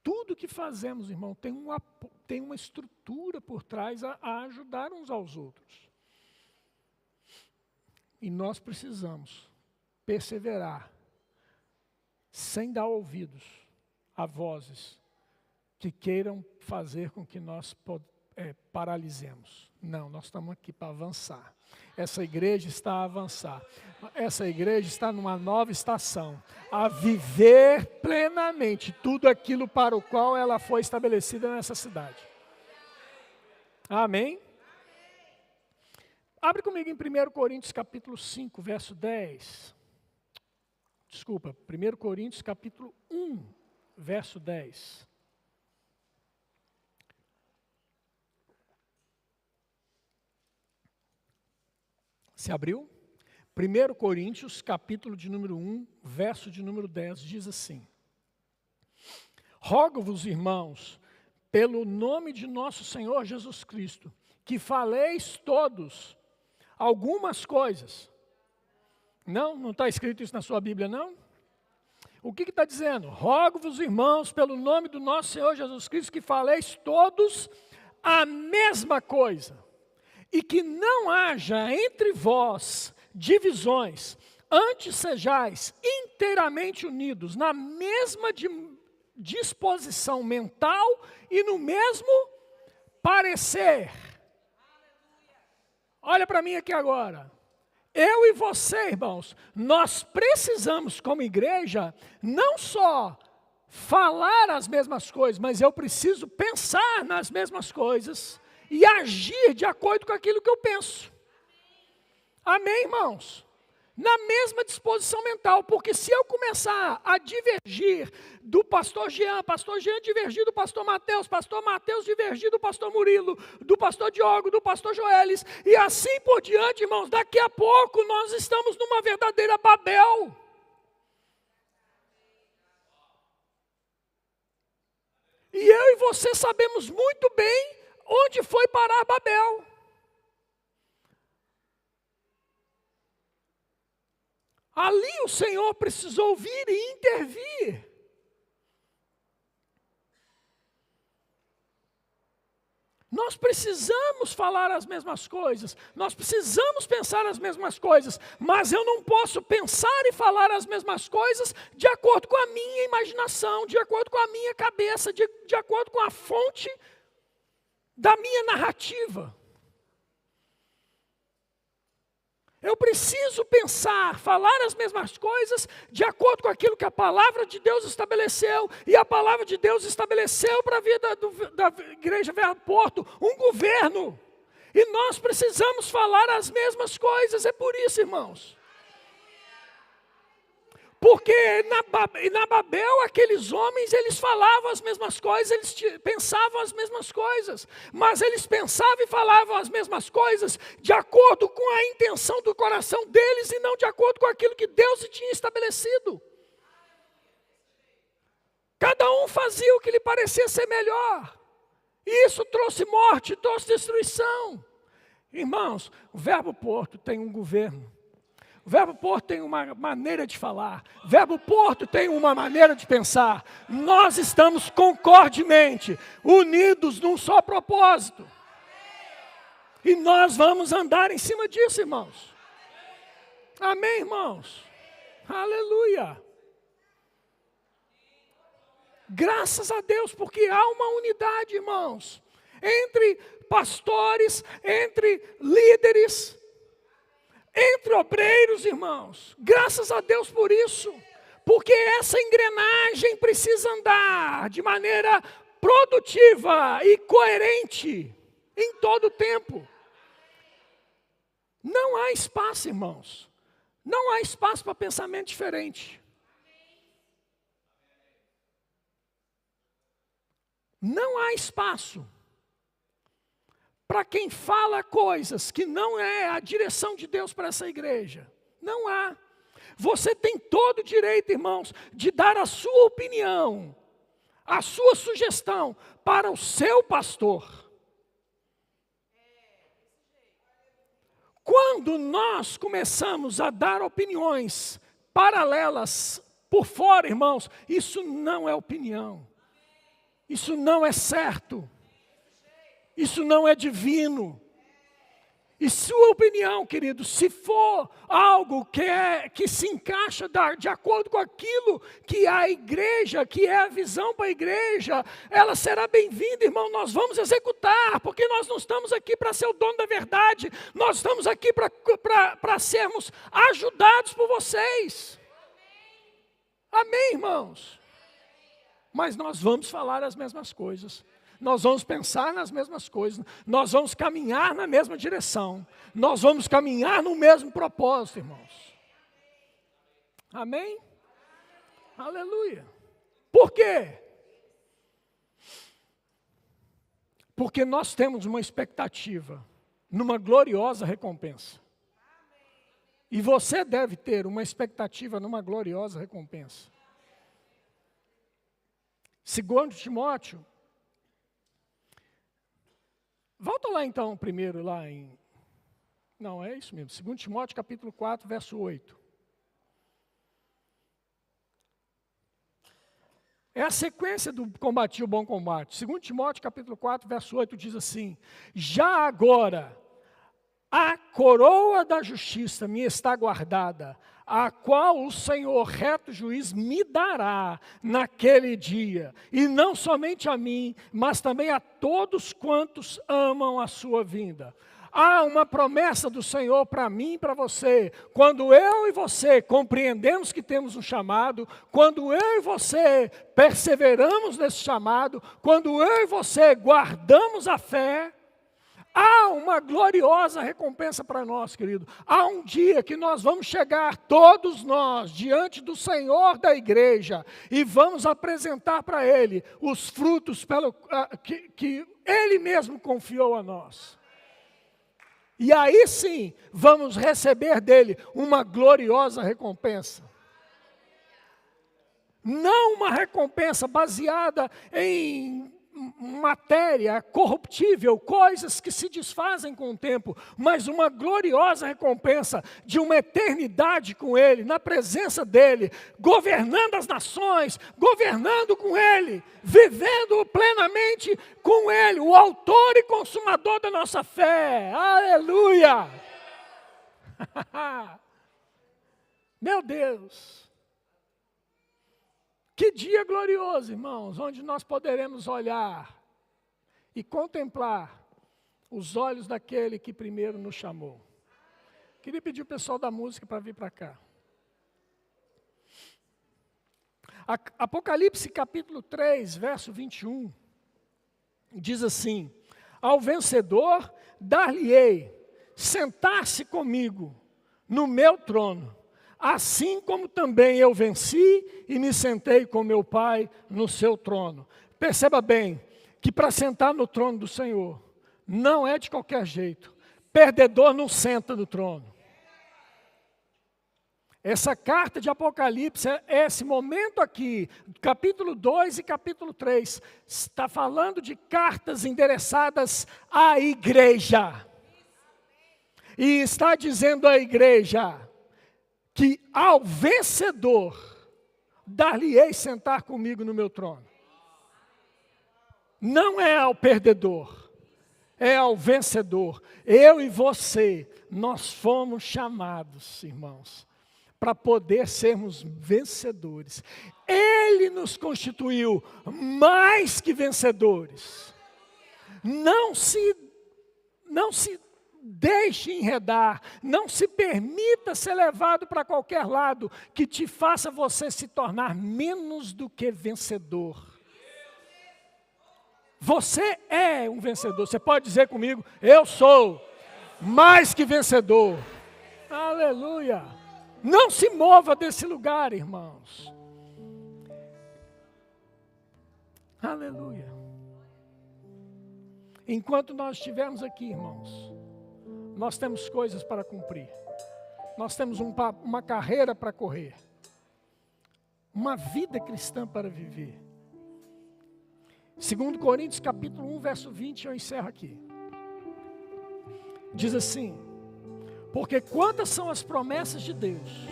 Tudo que fazemos, irmão, tem uma estrutura por trás a ajudar uns aos outros. E nós precisamos perseverar, sem dar ouvidos a vozes que queiram fazer com que nós paralisemos. Não, nós estamos aqui para avançar. Essa igreja está a avançar. Essa igreja está numa nova estação, a viver plenamente tudo aquilo para o qual ela foi estabelecida nessa cidade. Amém? Abre comigo em 1 Coríntios capítulo 5, verso 10. Desculpa, 1 Coríntios capítulo 1, verso 10. Se abriu? 1 Coríntios, capítulo de número 1, verso de número 10, diz assim: Rogo-vos, irmãos, pelo nome de nosso Senhor Jesus Cristo, que faleis todos algumas coisas. Não está escrito isso na sua Bíblia, não? O que está dizendo? Rogo-vos, irmãos, pelo nome do nosso Senhor Jesus Cristo, que faleis todos a mesma coisa. E que não haja entre vós divisões, antes sejais inteiramente unidos, na mesma disposição mental e no mesmo parecer. Olha para mim aqui agora. Eu e você, irmãos, nós precisamos, como igreja, não só falar as mesmas coisas, mas eu preciso pensar nas mesmas coisas e agir de acordo com aquilo que eu penso. Amém, irmãos? Na mesma disposição mental, porque se eu começar a divergir do pastor Jean divergir do pastor Mateus divergir do pastor Murilo, do pastor Diogo, do pastor Joelis, e assim por diante, irmãos, daqui a pouco nós estamos numa verdadeira Babel. E eu e você sabemos muito bem onde foi parar Babel. Ali o Senhor precisou vir e intervir. Nós precisamos falar as mesmas coisas, nós precisamos pensar as mesmas coisas, mas eu não posso pensar e falar as mesmas coisas de acordo com a minha imaginação, de acordo com a minha cabeça, de acordo com a fonte da minha narrativa. Eu preciso pensar, falar as mesmas coisas de acordo com aquilo que a palavra de Deus estabeleceu. E a palavra de Deus estabeleceu para a vida da Igreja Verbo Porto um governo. E nós precisamos falar as mesmas coisas, é por isso, irmãos. Porque na Babel, aqueles homens, eles falavam as mesmas coisas, eles pensavam as mesmas coisas. Mas eles pensavam e falavam as mesmas coisas de acordo com a intenção do coração deles e não de acordo com aquilo que Deus tinha estabelecido. Cada um fazia o que lhe parecia ser melhor. E isso trouxe morte, trouxe destruição. Irmãos, o Verbo Porto tem um governo. O Verbo Porto tem uma maneira de falar. Verbo Porto tem uma maneira de pensar. Nós estamos concordemente unidos num só propósito. E nós vamos andar em cima disso, irmãos. Amém, irmãos? Aleluia. Graças a Deus, porque há uma unidade, irmãos, entre pastores, entre líderes, entre obreiros, irmãos. Graças a Deus por isso. Porque essa engrenagem precisa andar de maneira produtiva e coerente em todo o tempo. Não há espaço, irmãos. Não há espaço para pensamento diferente. Não há espaço para quem fala coisas que não é a direção de Deus para essa igreja. Não há. Você tem todo o direito, irmãos, de dar a sua opinião, a sua sugestão para o seu pastor. Quando nós começamos a dar opiniões paralelas por fora, irmãos, isso não é opinião. Isso não é certo. Isso não é divino. E sua opinião, querido, se for algo que se encaixa de acordo com aquilo que a igreja, que é a visão para a igreja, ela será bem-vinda, irmão. Nós vamos executar, porque nós não estamos aqui para ser o dono da verdade. Nós estamos aqui para sermos ajudados por vocês. Amém, irmãos? Mas nós vamos falar as mesmas coisas. Nós vamos pensar nas mesmas coisas, nós vamos caminhar na mesma direção, nós vamos caminhar no mesmo propósito, irmãos. Amém? Aleluia. Por quê? Porque nós temos uma expectativa numa gloriosa recompensa. E você deve ter uma expectativa numa gloriosa recompensa. 2 Timóteo. Volta lá então primeiro lá em... Não, é isso mesmo. 2 Timóteo capítulo 4, verso 8. É a sequência do combate o bom combate. 2 Timóteo capítulo 4, verso 8 diz assim: já agora a coroa da justiça me está guardada, a qual o Senhor reto juiz me dará naquele dia, e não somente a mim, mas também a todos quantos amam a sua vinda. Há uma promessa do Senhor para mim e para você. Quando eu e você compreendemos que temos um chamado, quando eu e você perseveramos nesse chamado, quando eu e você guardamos a fé, há uma gloriosa recompensa para nós, querido. Há um dia que nós vamos chegar, todos nós, diante do Senhor da igreja, e vamos apresentar para Ele os frutos que Ele mesmo confiou a nós. E aí sim, vamos receber dele uma gloriosa recompensa. Não uma recompensa baseada em matéria corruptível, coisas que se desfazem com o tempo, mas uma gloriosa recompensa de uma eternidade com Ele, na presença dEle, governando as nações, governando com Ele, vivendo plenamente com Ele, o autor e consumador da nossa fé. Aleluia! Meu Deus! Que dia glorioso, irmãos, onde nós poderemos olhar e contemplar os olhos daquele que primeiro nos chamou. Queria pedir o pessoal da música para vir para cá. Apocalipse capítulo 3, verso 21, diz assim: ao vencedor dar-lhe-ei sentar-se comigo no meu trono, assim como também eu venci e me sentei com meu Pai no seu trono. Perceba bem que para sentar no trono do Senhor, não é de qualquer jeito. Perdedor não senta no trono. Essa carta de Apocalipse, esse momento aqui, capítulo 2 e capítulo 3, está falando de cartas endereçadas à igreja. E está dizendo à igreja: que ao vencedor dar-lhe-ei sentar comigo no meu trono. Não é ao perdedor, é ao vencedor. Eu e você, nós fomos chamados, irmãos, para poder sermos vencedores. Ele nos constituiu mais que vencedores. Não se deixe enredar, não se permita ser levado para qualquer lado que te faça você se tornar menos do que vencedor. Você é um vencedor. Você pode dizer comigo, eu sou mais que vencedor. Aleluia. Não se mova desse lugar, irmãos. Aleluia. Enquanto nós estivermos aqui, irmãos, nós temos coisas para cumprir. Nós temos uma carreira para correr. Uma vida cristã para viver. 2 Coríntios capítulo 1, verso 20, eu encerro aqui. Diz assim: porque quantas são as promessas de Deus,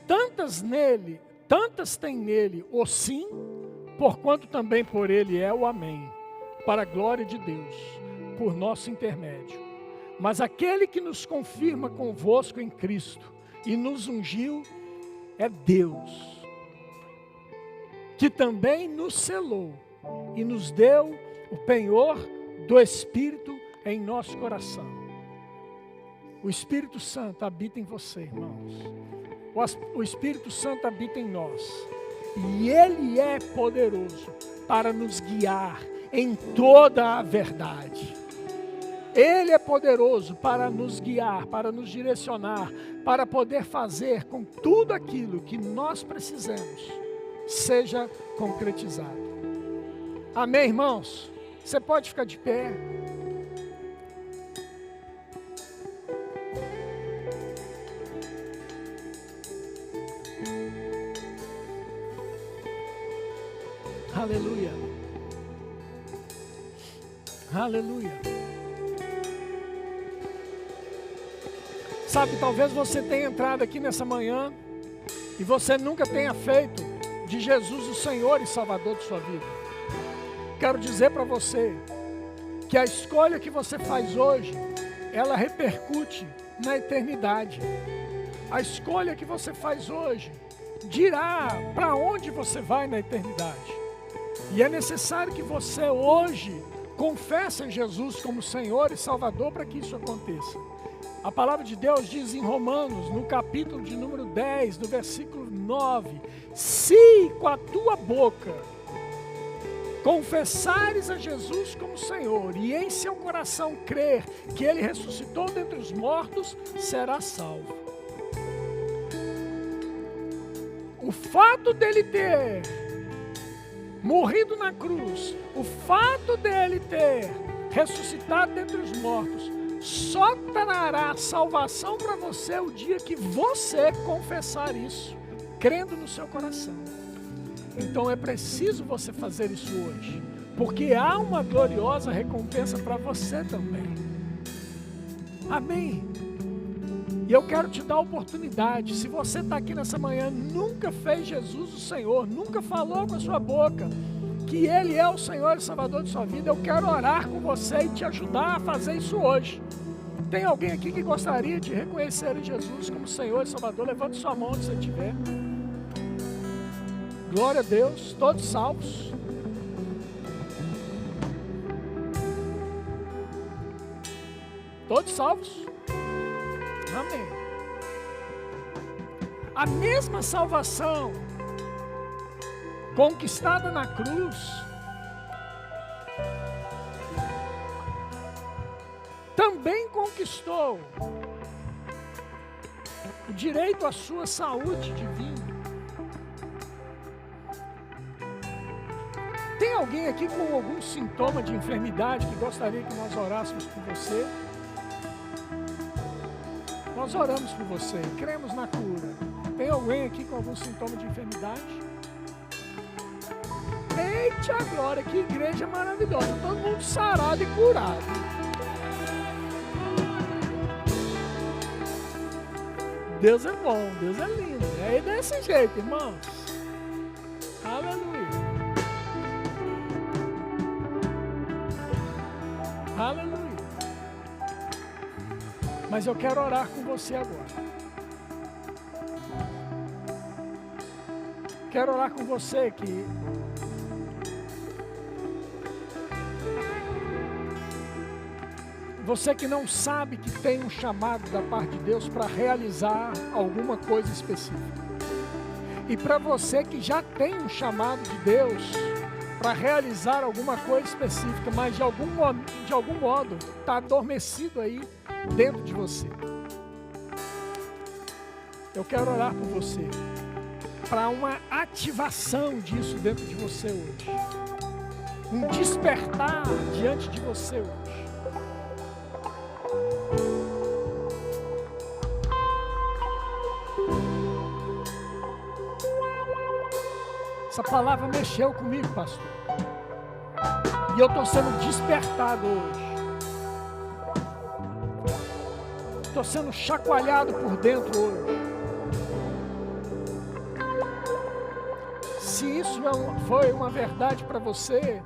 tantas tem nele o sim, porquanto também por ele é o amém, para a glória de Deus, por nosso intermédio. Mas aquele que nos confirma convosco em Cristo e nos ungiu é Deus, que também nos selou e nos deu o penhor do Espírito em nosso coração. O Espírito Santo habita em você, irmãos. O Espírito Santo habita em nós. E Ele é poderoso para nos guiar em toda a verdade. Ele é poderoso para nos guiar, para nos direcionar, para poder fazer com tudo aquilo que nós precisamos seja concretizado. Amém, irmãos? Você pode ficar de pé. Aleluia. Aleluia. Sabe, talvez você tenha entrado aqui nessa manhã e você nunca tenha feito de Jesus o Senhor e Salvador de sua vida. Quero dizer para você que a escolha que você faz hoje, ela repercute na eternidade. A escolha que você faz hoje dirá para onde você vai na eternidade. E é necessário que você hoje confesse Jesus como Senhor e Salvador para que isso aconteça. A palavra de Deus diz em Romanos, no capítulo de número 10, do versículo 9, se com a tua boca confessares a Jesus como Senhor e em seu coração crer que Ele ressuscitou dentre os mortos, será salvo. O fato dele ter morrido na cruz, o fato dele ter ressuscitado dentre os mortos, só trará salvação para você o dia que você confessar isso, crendo no seu coração. Então é preciso você fazer isso hoje, porque há uma gloriosa recompensa para você também. Amém? E eu quero te dar a oportunidade, se você está aqui nessa manhã, nunca fez Jesus o Senhor, nunca falou com a sua boca que Ele é o Senhor e Salvador de sua vida, eu quero orar com você e te ajudar a fazer isso hoje. Tem alguém aqui que gostaria de reconhecer Jesus como Senhor e Salvador? Levante sua mão onde você estiver. Glória a Deus, todos salvos. Todos salvos? Amém. A mesma salvação conquistada na cruz também conquistou o direito à sua saúde divina. Tem alguém aqui com algum sintoma de enfermidade que gostaria que nós orássemos por você? Nós oramos por você, cremos na cura. Tem alguém aqui com algum sintoma de enfermidade? Eita glória, que igreja maravilhosa, todo mundo sarado e curado. Deus é bom, Deus é lindo. É desse jeito, irmãos. Aleluia. Aleluia. Mas eu quero orar com você agora. Quero orar com você que você que não sabe que tem um chamado da parte de Deus para realizar alguma coisa específica. E para você que já tem um chamado de Deus para realizar alguma coisa específica, mas de algum modo está adormecido aí dentro de você. Eu quero orar por você, para uma ativação disso dentro de você hoje. Um despertar diante de você hoje. Essa palavra mexeu comigo, pastor. E eu estou sendo despertado hoje. Estou sendo chacoalhado por dentro hoje. Se isso foi uma verdade para você,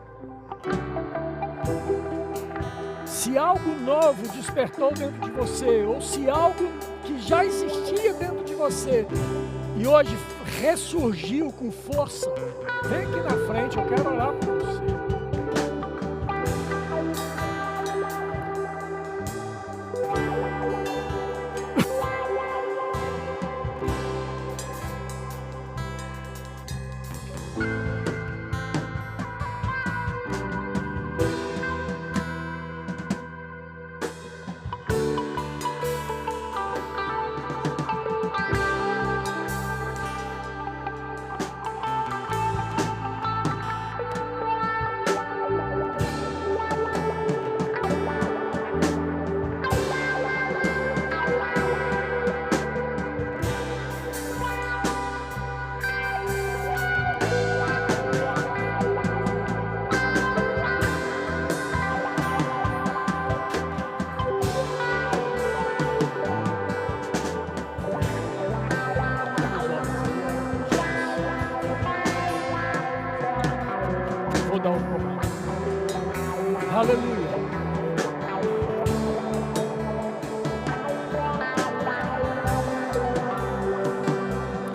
se algo novo despertou dentro de você, ou se algo que já existia dentro de você e hoje ressurgiu com força, vem aqui na frente, eu quero orar por você. Aleluia.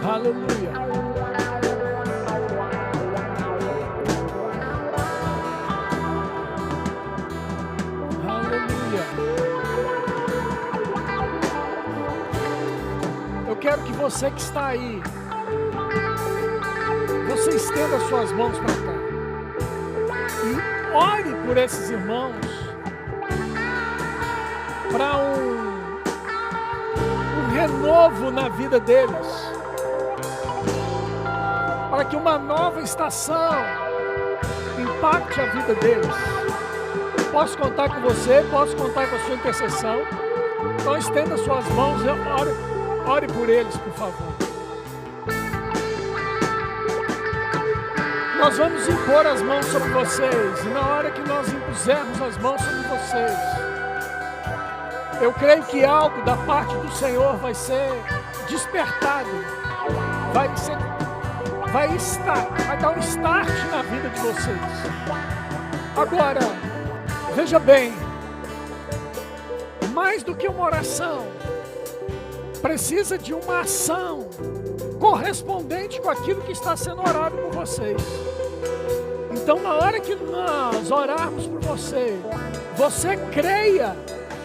Aleluia. Aleluia. Eu quero que você que está aí, você estenda suas mãos para cá. Ore por esses irmãos, para um renovo na vida deles, para que uma nova estação impacte a vida deles. Posso contar com você, posso contar com a sua intercessão. Então estenda suas mãos, ore por eles, por favor. Nós vamos impor as mãos sobre vocês, e na hora que nós impusermos as mãos sobre vocês, eu creio que algo da parte do Senhor vai ser despertado, vai dar um start na vida de vocês. Agora, veja bem, mais do que uma oração, precisa de uma ação correspondente com aquilo que está sendo orado por vocês. Então, na hora que nós orarmos por você, você creia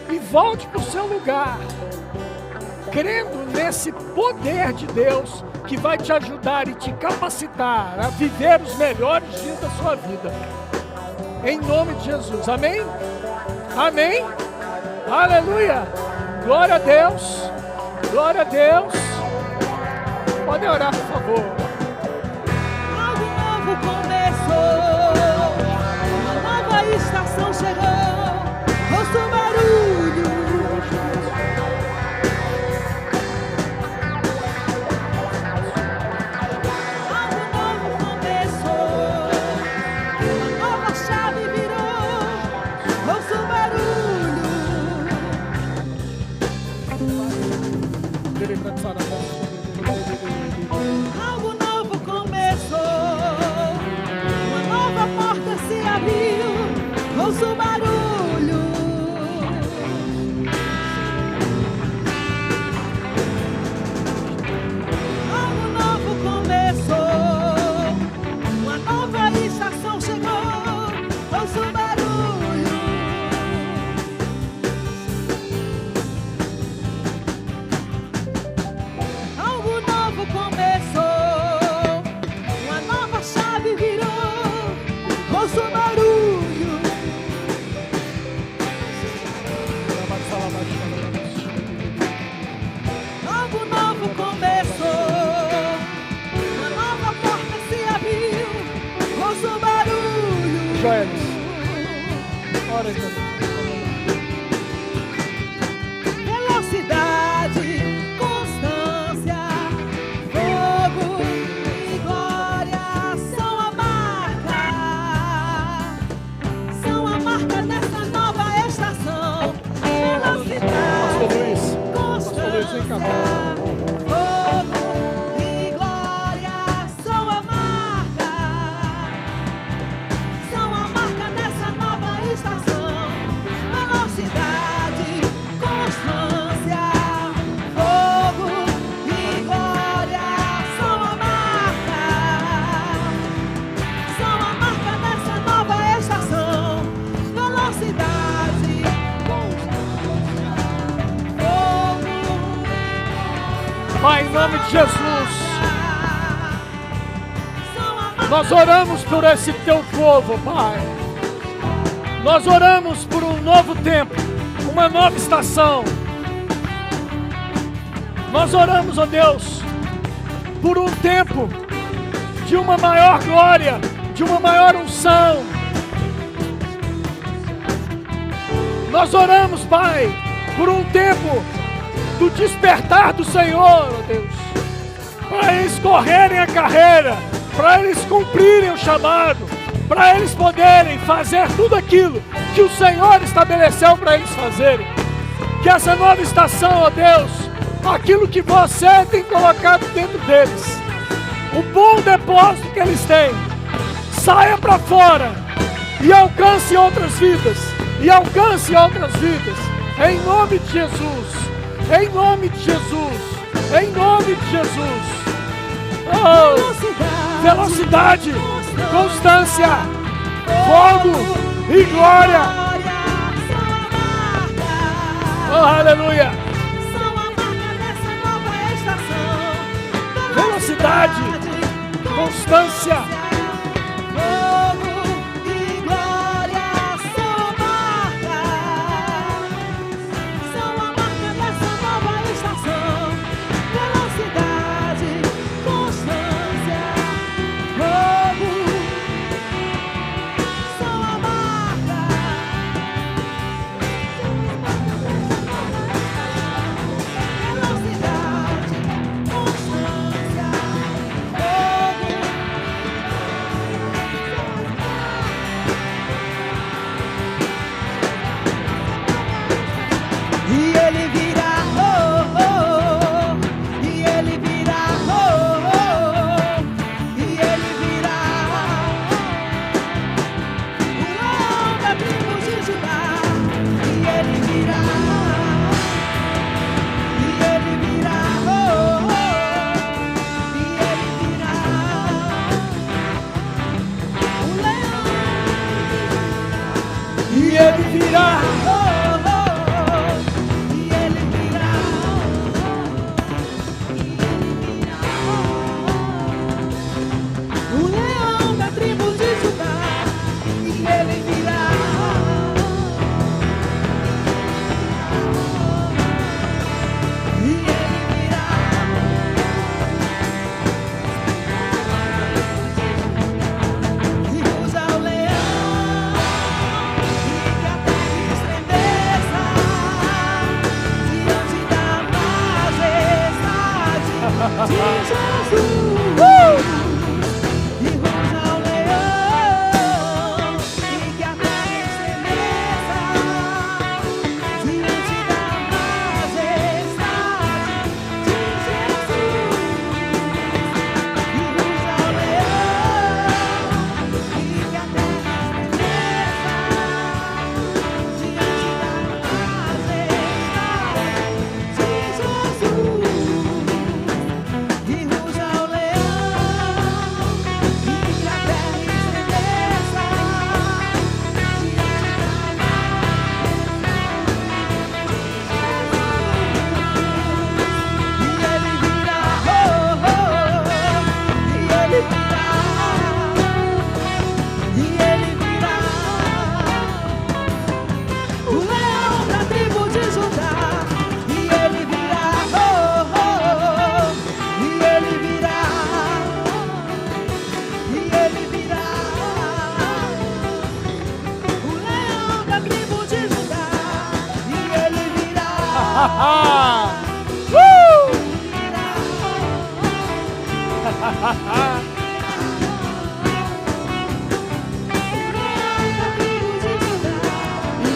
e volte para o seu lugar, crendo nesse poder de Deus que vai te ajudar e te capacitar a viver os melhores dias da sua vida. Em nome de Jesus. Amém? Amém? Aleluia! Glória a Deus! Glória a Deus! Podem orar, por favor. Algo novo começou, uma nova estação chegou, ouça o barulho. Algo novo começou, uma nova chave virou, ouça o barulho. ouço barulho. Algo novo começou, uma nova estação chegou, ouço barulho. Algo novo começou, uma nova chave virou, ouço barulho. Algo novo começou, uma nova porta se abriu, ouço barulho. Joelhos. Ora então. Velocidade, constância, fogo e glória são a marca dessa nova estação. Pastor Luiz. Velocidade, Pastor Luiz, vem cá. constância, fogo e glória são a marca dessa nova estação. Velocidade, constância, fogo e glória são a marca dessa nova estação. Velocidade, constância, fogo Pai, em nome de Jesus, são a marca. nós oramos por esse teu povo, Pai. Nós oramos por um novo tempo, uma nova estação. Nós oramos, ó Deus, por um tempo de uma maior glória, de uma maior unção. Nós oramos, Pai, por um tempo do despertar do Senhor, ó Deus, para eles correrem a carreira, para eles cumprirem o chamado, para eles poderem fazer tudo aquilo que o Senhor estabeleceu para eles fazerem. Que essa nova estação, ó Deus, aquilo que você tem colocado dentro deles, o bom depósito que eles têm, saia para fora e alcance outras vidas, em nome de Jesus, em nome de Jesus, em nome de Jesus. Oh, velocidade, constância, fogo e glória. Oh, aleluia. São a marca dessa nova estação. Velocidade, constância, fogo e glória são a marca dessa nova estação. Velocidade, constância, fogo são a marca. Velocidade, constância, fogo. E ele virá, oh, oh, oh. E ele virá, oh, oh, oh. E ele virá, o leão da tribo de Judá. E ele virá, oh, oh, oh. E ele virá, o leão. e ele virá. Oh, oh, oh. E ele virá, o leão da tribo de Judá. E ele virá, e ele virá, e usa o leão, e que a terra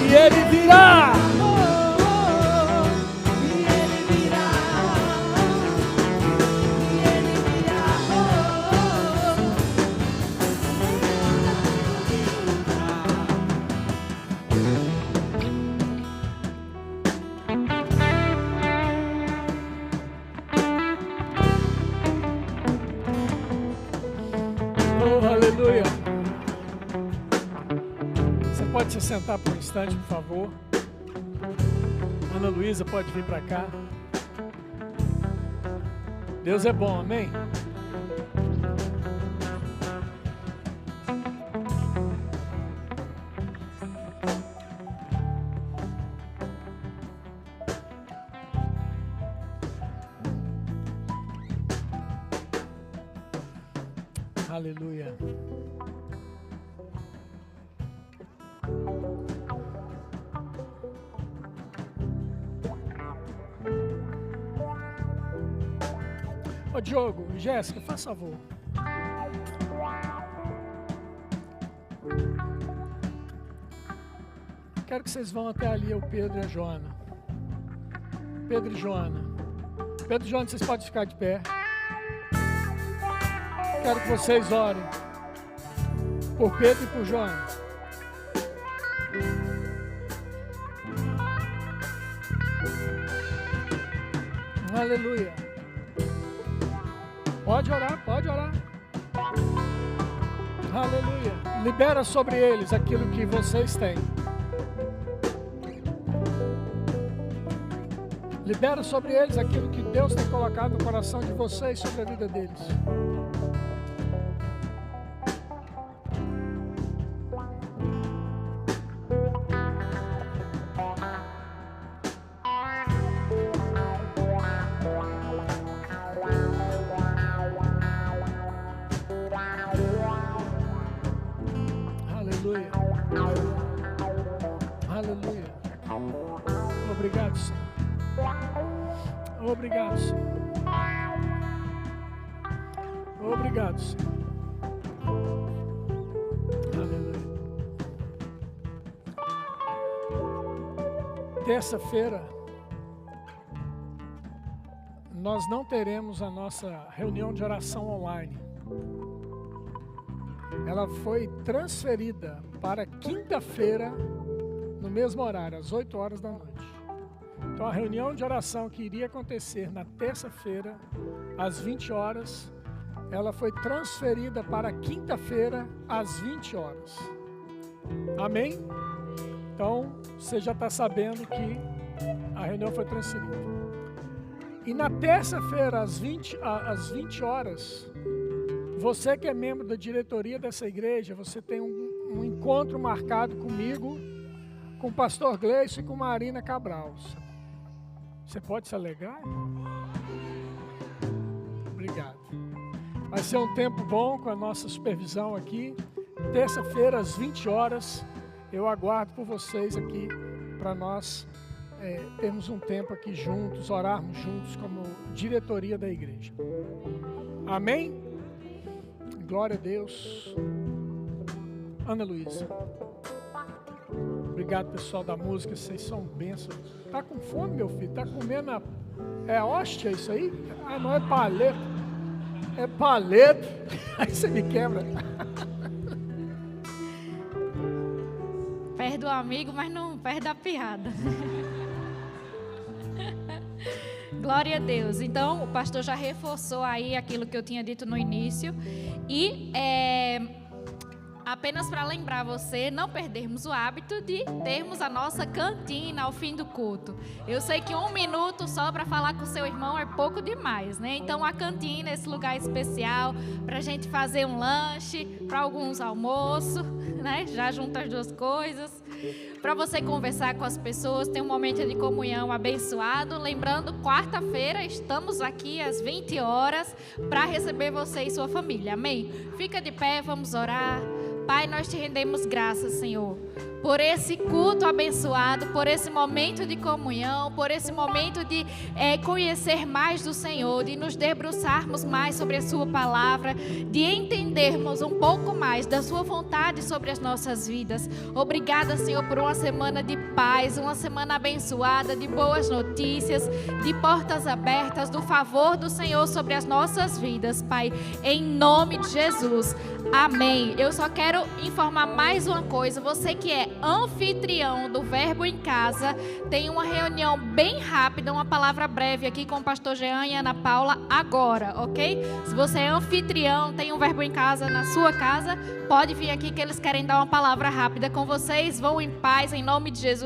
E ele virá. Oh, aleluia. Você pode se sentar por um instante, por favor. Ana Luísa pode vir para cá. Deus é bom, amém? Aleluia. Ô Diogo, Jéssica, faz favor. Quero que vocês vão até ali, o Pedro e a Joana. Pedro e Joana. Pedro e Joana, vocês podem ficar de pé. Quero que vocês orem por Pedro e por Joana. Aleluia. Pode orar, pode orar. Aleluia. Libera sobre eles aquilo que vocês têm. Libera sobre eles aquilo que Deus tem colocado no coração de vocês, sobre a vida deles. Aleluia. Aleluia. Obrigado, Senhor. Obrigado, Senhor. Obrigado, Senhor. Aleluia. Terça-feira, nós não teremos a nossa reunião de oração online. Ela foi transferida para quinta-feira, no mesmo horário, às 8 horas da noite. Então a reunião de oração que iria acontecer na terça-feira, às 20 horas, ela foi transferida para quinta-feira, às 20 horas. Amém? Então, você já está sabendo que a reunião foi transferida. E na terça-feira, às 20 horas, você que é membro da diretoria dessa igreja, você tem um encontro marcado comigo, com o pastor Gleison e com Marina Cabral. Você pode se alegrar, irmão? Obrigado. Vai ser um tempo bom com a nossa supervisão aqui. Terça-feira, às 20 horas, eu aguardo por vocês aqui para nós termos um tempo aqui juntos, orarmos juntos como diretoria da igreja. Amém? Glória a Deus. Ana Luísa. Obrigado, pessoal da música, vocês são bênçãos. Tá com fome, meu filho? Tá comendo é hóstia isso aí? Ah, não, é paleta. É paleta. Aí você me quebra. Perde o amigo, mas não perde a piada. Glória a Deus. Então, o pastor já reforçou aí aquilo que eu tinha dito no início. E apenas para lembrar você, não perdermos o hábito de termos a nossa cantina ao fim do culto. Eu sei que 1 minuto só para falar com o seu irmão é pouco demais, né? Então, a cantina é esse lugar especial para a gente fazer um lanche, para alguns almoço, né? Já junta as duas coisas. Para você conversar com as pessoas, ter um momento de comunhão abençoado. Lembrando, quarta-feira estamos aqui às 20 horas para receber você e sua família. Amém? Fica de pé, vamos orar. Pai, nós te rendemos graças, Senhor, por esse culto abençoado, por esse momento de comunhão, por esse momento de conhecer mais do Senhor, de nos debruçarmos mais sobre a sua palavra, de entendermos um pouco mais da sua vontade sobre as nossas vidas. Obrigada, Senhor, por uma semana de paz, uma semana abençoada, de boas notícias, de portas abertas, do favor do Senhor sobre as nossas vidas, Pai, em nome de Jesus. Amém. Eu só quero informar mais uma coisa. Você que é anfitrião do Verbo em Casa, tem uma reunião bem rápida, uma palavra breve aqui com o pastor Jean e Ana Paula agora, ok? Se você é anfitrião, tem um Verbo em Casa na sua casa, pode vir aqui que eles querem dar uma palavra rápida com vocês. Vão em paz, em nome de Jesus.